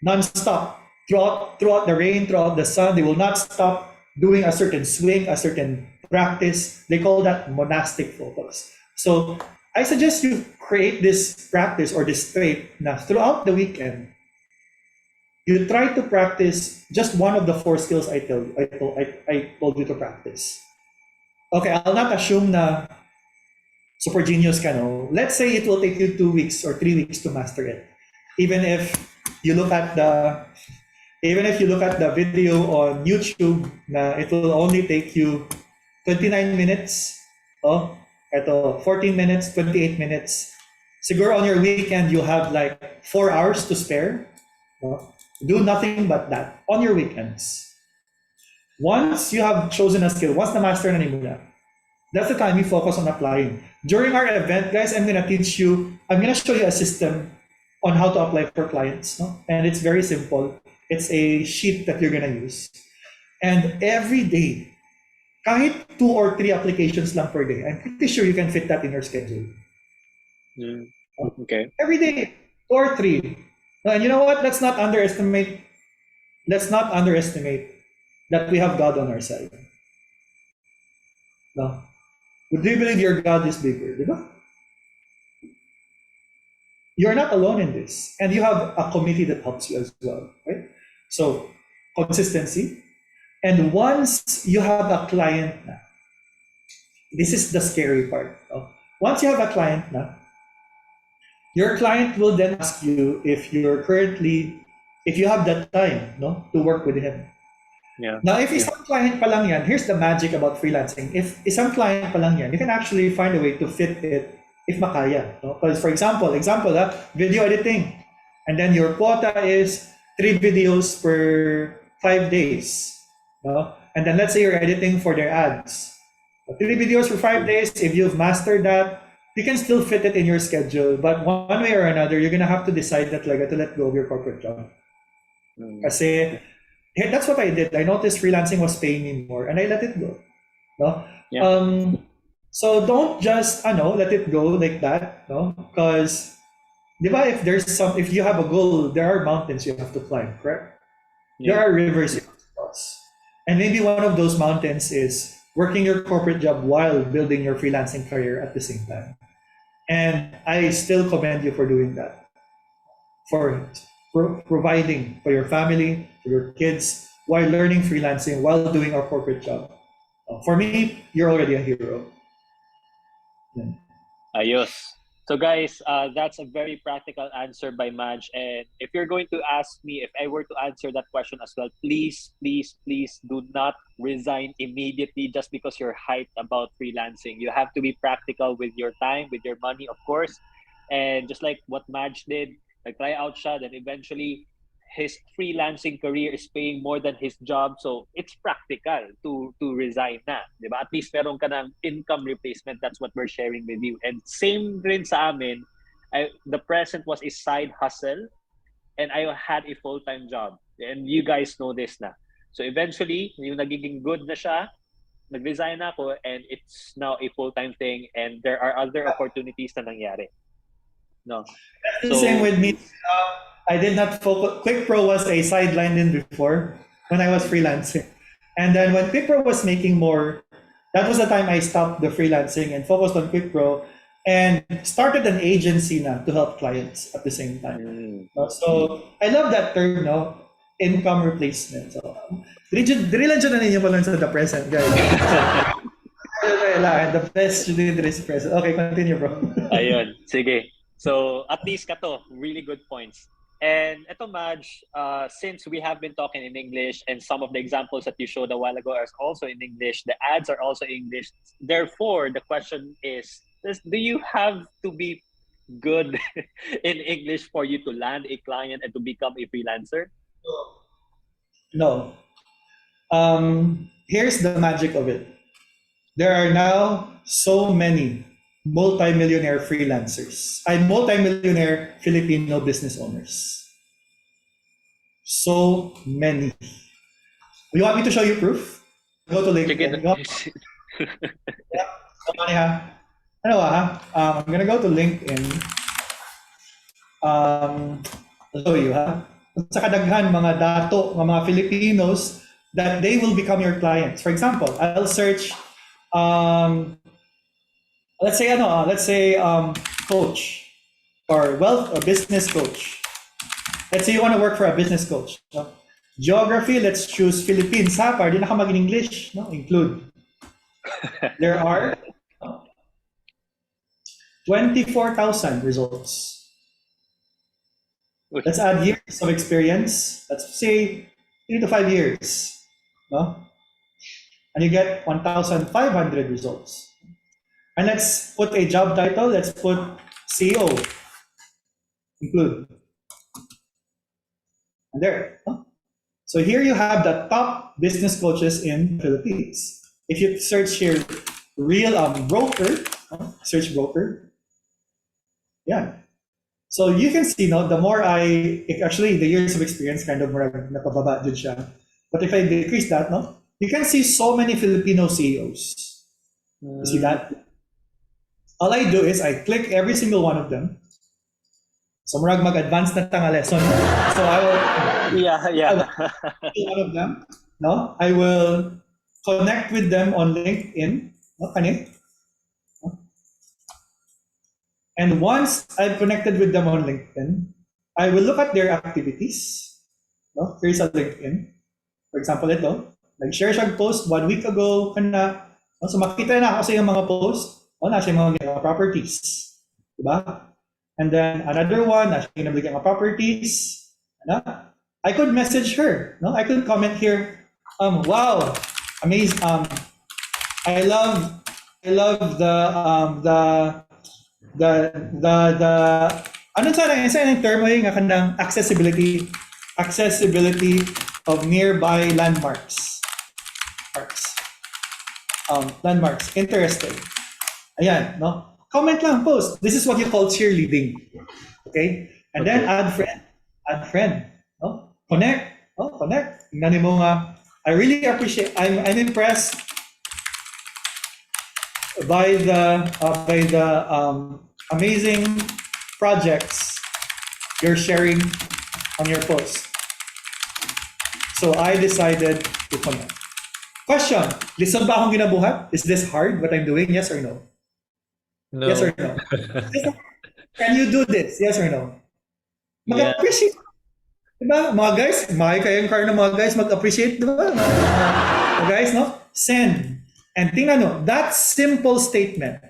non-stop throughout the rain, throughout the sun. They will not stop doing a certain swing, a certain practice. They call that monastic focus. So I suggest you create this practice or this trait na throughout the weekend. You try to practice just one of the 4 skills I told you to practice. Okay, I'll not assume na super genius ka, no? Let's say it will take you 2 weeks or 3 weeks to master it. Even if you look at the video on YouTube, na it will only take you 29 minutes. Oh, ito 14 minutes, 28 minutes. Siguro on your weekend you have like 4 hours to spare. No? Do nothing but that on your weekends. Once you have chosen a skill, once na master na nila, that's the time you focus on applying. During our event, guys, I'm gonna show you a system on how to apply for clients. No? And it's very simple. It's a sheet that you're gonna use. And every day, kahit 2 or 3 applications lang per day, I'm pretty sure you can fit that in your schedule. Okay. Every day, 2 or 3. And you know what? Let's not underestimate that we have God on our side. No? Do you believe your God is bigger? Diba? You're not alone in this. And you have a committee that helps you as well. Right? So, consistency. And once you have a client na, this is the scary part. No? Once you have a client na, your client will then ask you if you have that time, no, to work with him. Yeah. Now, if isang client pa lang yan, here's the magic about freelancing. If isang client pa lang yan, you can actually find a way to fit it if makaya. No? Because for example, video editing. And then your quota is 3 videos per 5 days. No? And then let's say you're editing for their ads. 3 videos for 5 days, if you've mastered that, you can still fit it in your schedule. But one way or another, you're gonna have to decide that like to let go of your corporate job. Kasi that's what I did. I noticed freelancing was paying me more and I let it go. No? Yeah. So don't just let it go like that, no? Because if you have a goal, there are mountains you have to climb, correct? Yeah. There are rivers you have to cross. And maybe one of those mountains is working your corporate job while building your freelancing career at the same time. And I still commend you for doing that. For providing for your family, for your kids, while learning freelancing, while doing our corporate job. For me, you're already a hero. Yeah. Ayos. So guys, that's a very practical answer by Maj. And if you're going to ask me if I were to answer that question as well, please, please, please do not resign immediately just because you're hyped about freelancing. You have to be practical with your time, with your money, of course. And just like what Maj did, like try out siya, then eventually his freelancing career is paying more than his job. So it's practical to resign na. Diba? At least meron ka ng income replacement. That's what we're sharing with you. And same rin sa amin, the present was a side hustle and I had a full-time job. And you guys know this na. So eventually, yung nagiging good na siya, nag-resign ako and it's now a full-time thing and there are other opportunities na nangyari. No. The same with me. I did not focus. Quick Pro was a sideline in before when I was freelancing. And then when Quick Pro was making more, that was the time I stopped the freelancing and focused on Quick Pro and started an agency na to help clients at the same time. So I love that term, no? Income replacement. So, diri lang dyan na ninyo pala sa the present, guys. The best you did is present. Okay, continue, bro. Ayun, sige. So at least kato, really good points. And eto Maj, since we have been talking in English and some of the examples that you showed a while ago are also in English, the ads are also English. Therefore, the question is, do you have to be good in English for you to land a client and to become a freelancer? No. Here's the magic of it. There are now so many multi-millionaire freelancers and multi-millionaire Filipino business owners. So many. You want me to show you proof? Go to LinkedIn. I'm gonna go to LinkedIn. I'll show you, ha? Sa kadaghan mga dato ng mga Filipinos that they will become your clients. For example, I'll search let's say coach or wealth or business coach. Let's say you want to work for a business coach. No? Geography, let's choose Philippines, ha? Para di na ka mag-English, no? Include. There are 24,000 results. Let's add years of experience. Let's say 3 to 5 years. No? And you get 1,500 results. And let's put a job title. Let's put CEO. Include. And there. Huh? So here you have the top business coaches in the Philippines. If you search here, real broker, search broker. Yeah. So you can see, no, the more actually the years of experience kind of napababa din siya. But if I decrease that, no, you can see so many Filipino CEOs. You see that? All I do is I click every single one of them. So murag mag-advance na tanga lesson. So I will one of them. No, I will connect with them on LinkedIn. No, kani? And once I've connected with them on LinkedIn, I will look at their activities. No, here's a LinkedIn. For example, ito. Nag-share siya post 1 week ago. So makita na ako sa yung mga post. Nasa yung mga properties. Diba? And then another one, nasa yung mga properties. I could message her. No? I could comment here. Wow, amazing. I love ano sana yung term nga kanang accessibility of nearby landmarks. Landmarks. Interesting. Ayan, no? Comment lang, post. This is what you call cheerleading. Okay? And then add friend. No? Connect. No? Connect. Tingnan mo nga. I really appreciate, I'm impressed by the amazing projects you're sharing on your post. So I decided to connect. Question, listen ba akong ginabuhat? Is this hard what I'm doing? Yes or no? No. Yes or no? Can you do this? Yes or no? Mag-appreciate. Diba? Mga guys, kayang car na mga guys mag-appreciate. Diba? Mga guys, no? Send. And tingnan no, that simple statement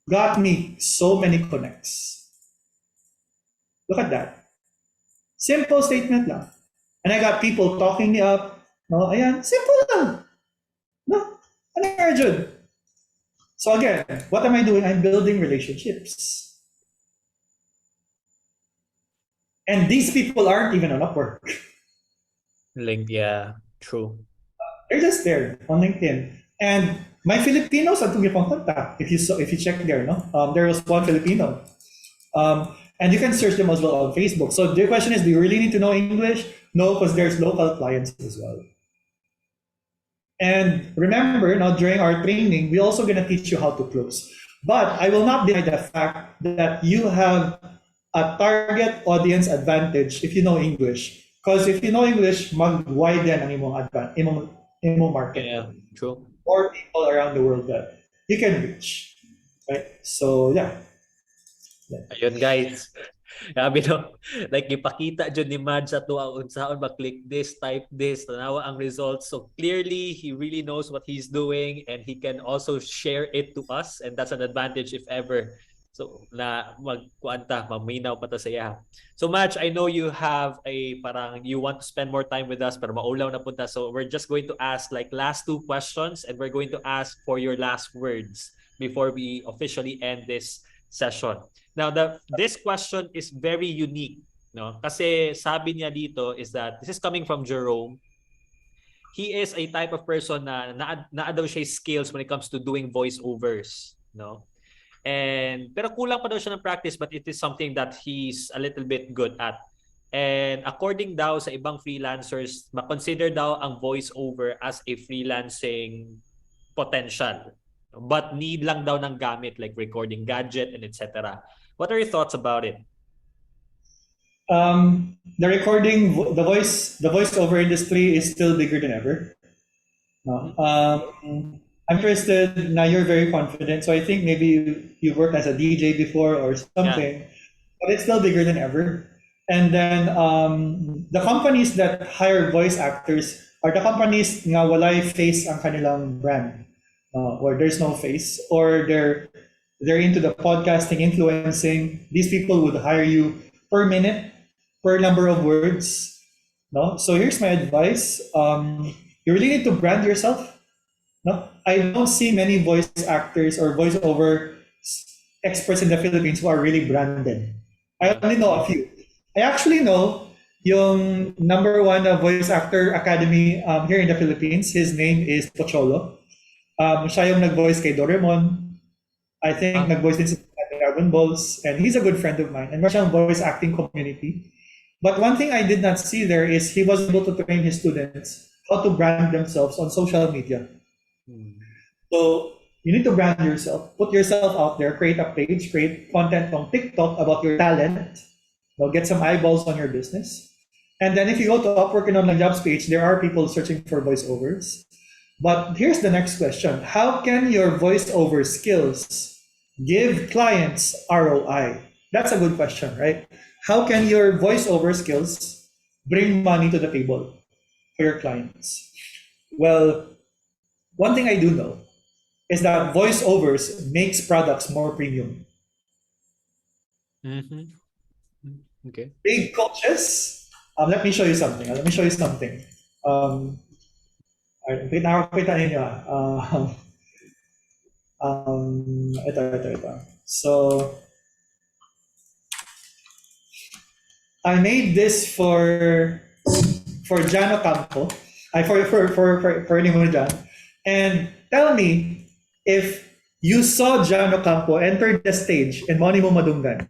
got me so many connects. Look at that. Simple statement lang. And I got people talking me up. No, ayan, simple lang. No, ano nga, Jude? So again, what am I doing? I'm building relationships. And these people aren't even on Upwork. Link, yeah, true. They're just there on LinkedIn. And my Filipinos at pong contact. If you check there, no, there was one Filipino, and you can search them as well on Facebook. So the question is, do you really need to know English? No, because there's local clients as well. And remember, now during our training, we're also gonna teach you how to close. But I will not deny the fact that you have a target audience advantage if you know English. Because if you know English, mag-widen ang imong market. Yeah, true. More people around the world that you can reach. Right? So, yeah. Ayun, guys. Sabi no, like ipakita dyan ni Maj sa tuwa unsaon ba-click this, type this, tanawa ang results. So clearly, he really knows what he's doing and he can also share it to us, and that's an advantage if ever. So na magkuanta, maminaw pa ta saya. So Maj, I know you have you want to spend more time with us pero maulaw na punta. So we're just going to ask like last two questions and we're going to ask for your last words before we officially end this session. Now, this question is very unique, no? Kasi sabi niya dito is that this is coming from Jerome. He is a type of person na daw siya skills when it comes to doing voiceovers, no? Pero kulang pa daw siya ng practice, but it is something that he's a little bit good at. And according daw sa ibang freelancers, ma-consider daw ang voiceover as a freelancing potential. But need lang daw ng gamit like recording gadget and etc. What are your thoughts about it? The recording, the voiceover industry is still bigger than ever. No. I'm interested. Now you're very confident, so I think maybe you worked as a DJ before or something, but it's still bigger than ever. And then the companies that hire voice actors are the companies nga walay face ang kanilang brand, or there's no face, or they're into the podcasting, influencing. These people would hire you per minute, per number of words. No, so here's my advice. You really need to brand yourself. No, I don't see many voice actors or voiceover experts in the Philippines who are really branded. I only know a few. I actually know yung number one voice actor academy here in the Philippines. His name is Pocholo. Siya yung nag-voice kay Doraemon. I think nag-voice din sa Dragon Balls, and he's a good friend of mine. And meron siyang voice acting community. But one thing I did not see there is he was able to train his students how to brand themselves on social media. So you need to brand yourself, put yourself out there, create a page, create content on TikTok about your talent. Get some eyeballs on your business. And then if you go to Upwork and online jobs page, there are people searching for voiceovers. But here's the next question. How can your voiceover skills give clients ROI? That's a good question, right? How can your voiceover skills bring money to the table for your clients? Well, one thing I do know is that voiceovers makes products more premium. Mm-hmm. Okay. Big coaches, let me show you something. Nakakita ninyo. Ito. So, I made this for Jan Ocampo, for anyone Jan, and tell me if you saw Jan Ocampo enter the stage in Moni mo madunggan.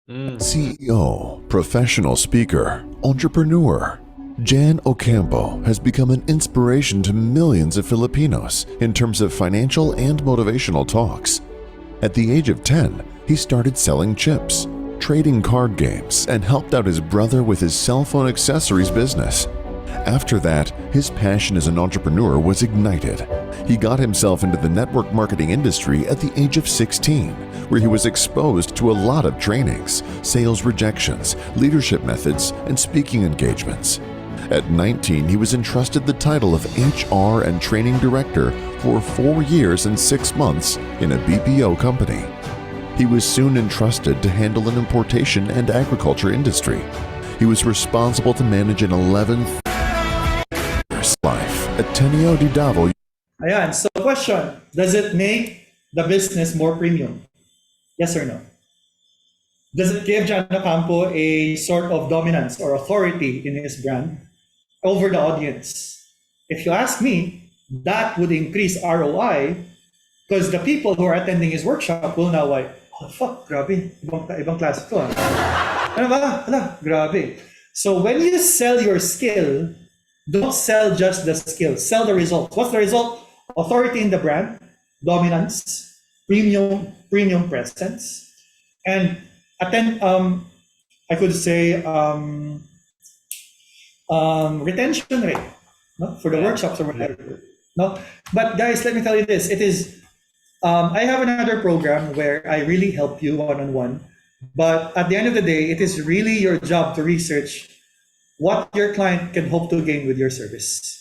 CEO, professional speaker, entrepreneur, Jan Ocampo has become an inspiration to millions of Filipinos in terms of financial and motivational talks. At the age of 10, he started selling chips, trading card games, and helped out his brother with his cell phone accessories business. After that, his passion as an entrepreneur was ignited. He got himself into the network marketing industry at the age of 16, where he was exposed to a lot of trainings, sales rejections, leadership methods, and speaking engagements. At 19, he was entrusted the title of HR and Training Director for 4 years and 6 months in a BPO company. He was soon entrusted to handle an importation and agriculture industry. He was responsible to manage an 11th life at Teneo de Davao. Ayan, so question, does it make the business more premium? Yes or no? Does it give John Ocampo a sort of dominance or authority in his brand over the audience? If you ask me, that would increase ROI because the people who are attending his workshop will now like, oh fuck, grabe, ibang klase to ah. Ano ba? Hala, grabe. So when you sell your skill, don't sell just the skill, sell the results. What's the result? Authority in the brand, dominance, premium presence, and I could say retention rate, no, for the workshops or whatever. No, but guys, let me tell you this: it is. I have another program where I really help you one-on-one, but at the end of the day, it is really your job to research what your client can hope to gain with your service.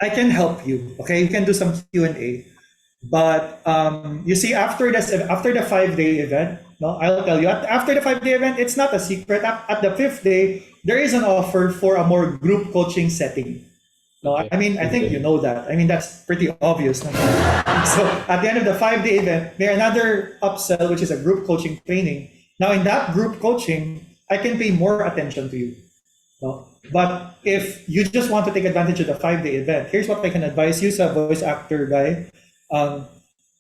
I can help you. Okay, you can do some Q&A, but you see, after the 5-day event, no, I'll tell you. After the 5-day event, it's not a secret. At the 5th day, there is an offer for a more group coaching setting. No, I mean, I think you know that. I mean, that's pretty obvious. No? So at the end of the 5-day event, there's another upsell, which is a group coaching training. Now, in that group coaching, I can pay more attention to you. No? But if you just want to take advantage of the 5-day event, here's what I can advise you, as a voice actor guy.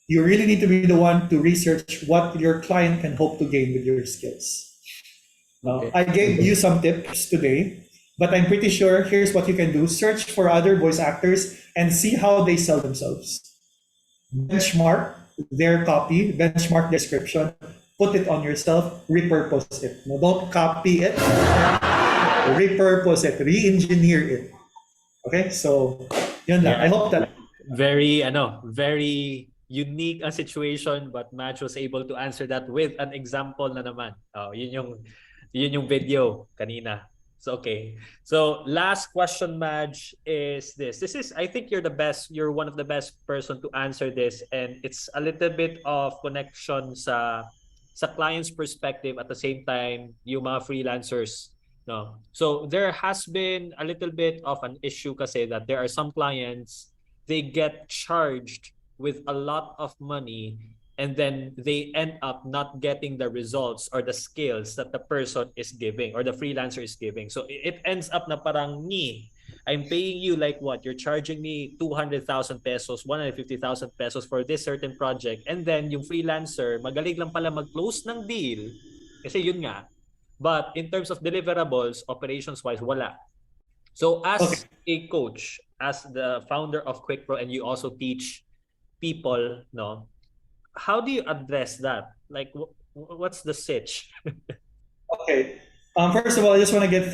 You really need to be the one to research what your client can hope to gain with your skills. Now, I gave you some tips today, but I'm pretty sure here's what you can do. Search for other voice actors and see how they sell themselves. Benchmark their copy, benchmark description, put it on yourself, repurpose it. No, don't copy it. Repurpose it, re-engineer it. Okay, so yun lang. I hope that very unique ang situation, but Maj was able to answer that with an example na naman. Oh, yun yung video kanina. So okay. So last question, Maj, is this. This is, I think you're one of the best person to answer this, and it's a little bit of connection sa client's perspective, at the same time yung mga freelancers. No. So there has been a little bit of an issue kasi that there are some clients, they get charged with a lot of money and then they end up not getting the results or the skills that the person is giving or the freelancer is giving. So it ends up na parang I'm paying you like what? You're charging me 200,000 pesos, 150,000 pesos for this certain project, and then yung freelancer, magaling lang pala mag-close ng deal kasi yun nga. But in terms of deliverables, operations-wise, wala. So as a coach, as the founder of QuickPro, and you also teach people, no, how do you address that? Like, what's the sitch? Okay. First of all, I just want to get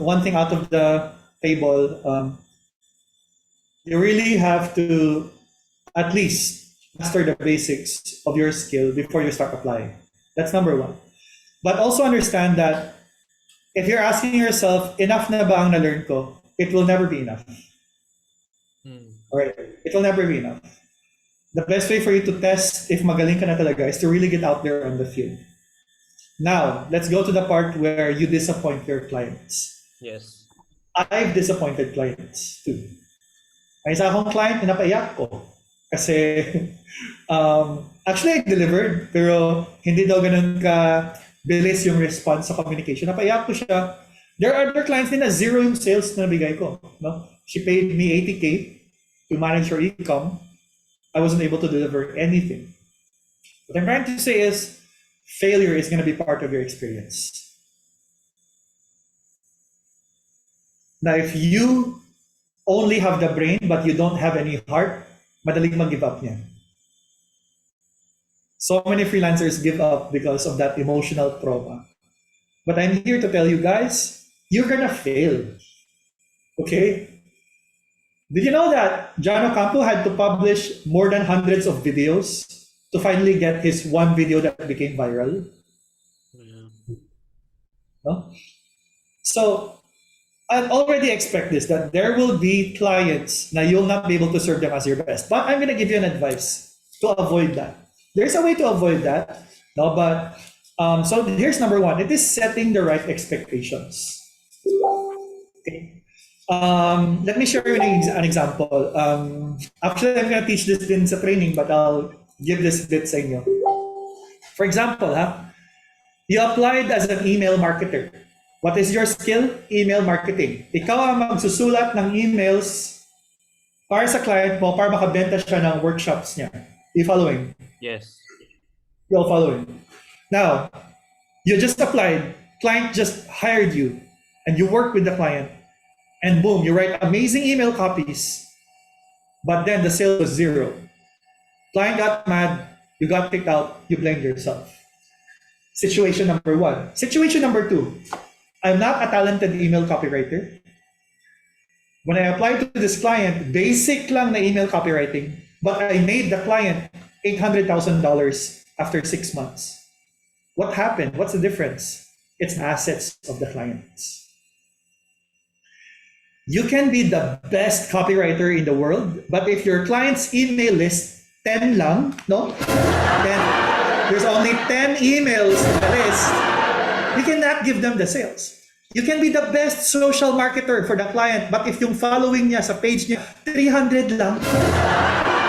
one thing out of the table. You really have to at least master the basics of your skill before you start applying. That's number one. But also understand that if you're asking yourself, enough na ba ang na-learn ko? It will never be enough. Alright, it will never be enough. The best way for you to test if magaling ka na talaga is to really get out there on the field. Now, let's go to the part where you disappoint your clients. Yes. I've disappointed clients too. May isa akong client na napaiyak ko. Kasi, actually I delivered, pero hindi daw ganun ka bilis yung response sa communication. Napaiyak ko siya. There are other clients din na zero yung sales na nabigay ko. No? She paid me 80K to manage her e-com. I wasn't able to deliver anything. What I'm trying to say is, failure is going to be part of your experience. Now, if you only have the brain but you don't have any heart, madaling mag-give up niya. So many freelancers give up because of that emotional trauma. But I'm here to tell you guys, you're gonna fail. Okay? Did you know that John Ocampo had to publish more than hundreds of videos to finally get his one video that became viral? No? So I already expect this, that there will be clients na you'll not be able to serve them as your best. But I'm gonna give you an advice to avoid that. There's a way to avoid that, no? But so here's number one. It is setting the right expectations. Okay. Let me share you an example. Actually, I'm gonna teach this din sa training, but I'll give this bit sa inyo. For example, you applied as an email marketer. What is your skill? Email marketing. Ikaw ang magsusulat ng emails para sa client mo para makabenta siya ng workshops niya. You following? Yes. You're following. Now, you just applied. Client just hired you, and you work with the client. And boom, you write amazing email copies, but then the sale was zero. Client got mad, you got kicked out, you blamed yourself. Situation number one. Situation number two, I'm not a talented email copywriter. When I applied to this client, basic lang na email copywriting, but I made the client $800,000 after 6 months. What happened? What's the difference? It's the assets of the clients. You can be the best copywriter in the world, but if your client's email list 10 lang, no? Then there's only 10 emails in the list, you cannot give them the sales. You can be the best social marketer for the client, but if yung following niya sa page niya 300 lang,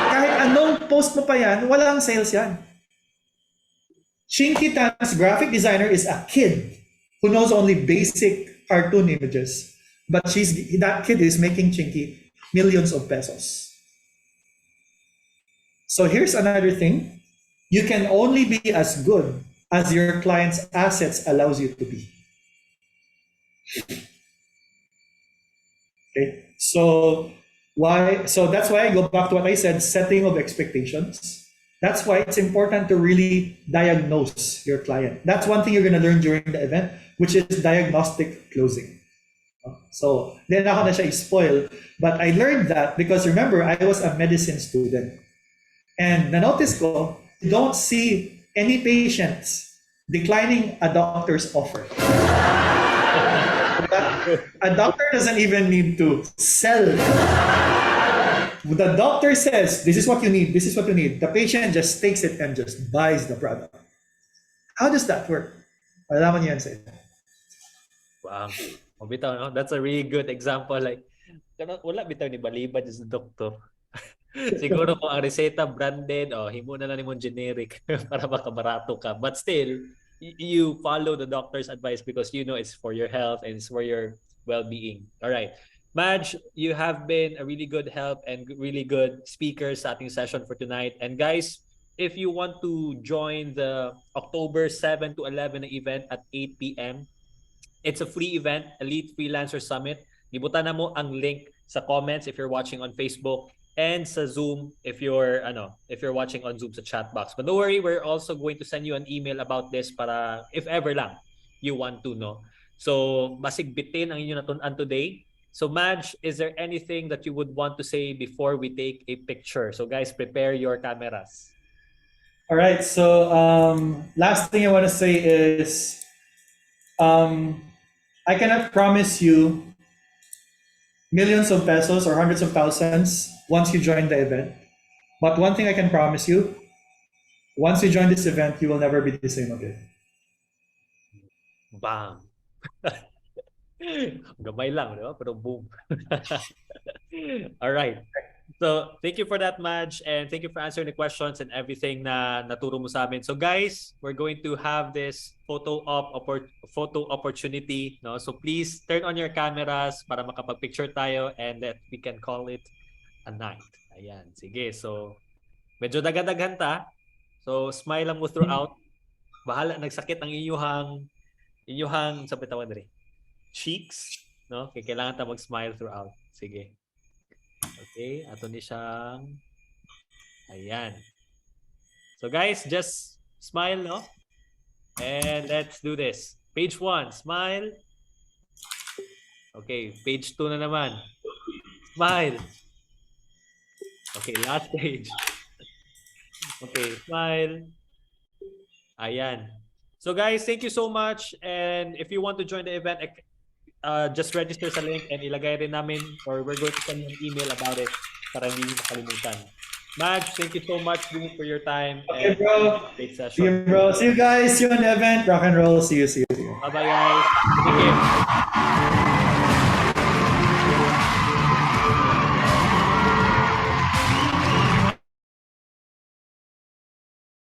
kahit anong post mo pa yan, walang sales yan. Chinky Tan's graphic designer is a kid who knows only basic cartoon images. But that kid is making Chinky millions of pesos. So here's another thing. You can only be as good as your client's assets allows you to be. Okay. So that's why I go back to what I said, setting of expectations. That's why it's important to really diagnose your client. That's one thing you're going to learn during the event, which is diagnostic closing. So, then ako na siya i-spoil. But I learned that because remember, I was a medicine student. And na-notice ko, you don't see any patients declining a doctor's offer. A doctor doesn't even need to sell. The doctor says, this is what you need, this is what you need. The patient just takes it and just buys the product. How does that work? Alaman niyo yan sa inyo. Wow. O bitaw, no? That's a really good example. Like, wala bitaw ni balibad sa doktor. Siguro kung ang reseta branded, himo na lang nimong generic para makabarato ka. But still, you follow the doctor's advice because you know it's for your health and it's for your well-being. All right. Maj, you have been a really good help and really good speaker sa ating session for tonight. And guys, if you want to join the October 7 to 11 event at 8 p.m., it's a free event, Elite Freelancer Summit. Gibutan na mo ang link sa comments if you're watching on Facebook and sa Zoom if you're watching on Zoom sa chat box. But don't worry, we're also going to send you an email about this para if ever lang you want to, no. So, basig bitin ang inyo natun-an today. So, Maj, is there anything that you would want to say before we take a picture? So, guys, prepare your cameras. All right. So, last thing I want to say is, I cannot promise you millions of pesos or hundreds of thousands once you join the event. But one thing I can promise you, once you join this event, you will never be the same again. Bam! Gamay lang, di ba? Pero boom. All right. So, thank you for that, Maj, and thank you for answering the questions and everything na naturo mo sa amin. So, guys, we're going to have this photo opportunity, no? So, please turn on your cameras para makapag-picture tayo and that we can call it a night. Ayan, sige. So, medyo dagadaghan ta. So, smile lang mo throughout. Bahala, nagsakit ang inyuhang sa bitawan rin. Cheeks, no? Kailangan ta mag-smile throughout. Sige. Okay, ato ni siyang ayan. So guys, just smile, no? And let's do this. Page 1, smile. Okay, page 2 na naman. Smile. Okay, last page. Okay, smile. Ayan. So guys, thank you so much. And if you want to join the event, just register sa link and ilagay rin namin or we're going to send you an email about it para hindi nyo makalimutan. Maj, thank you so much for your time. Okay, and bro. great See you, session. bro. See you guys. See you on the event. Rock and roll. See you. Bye-bye, guys. Thank you.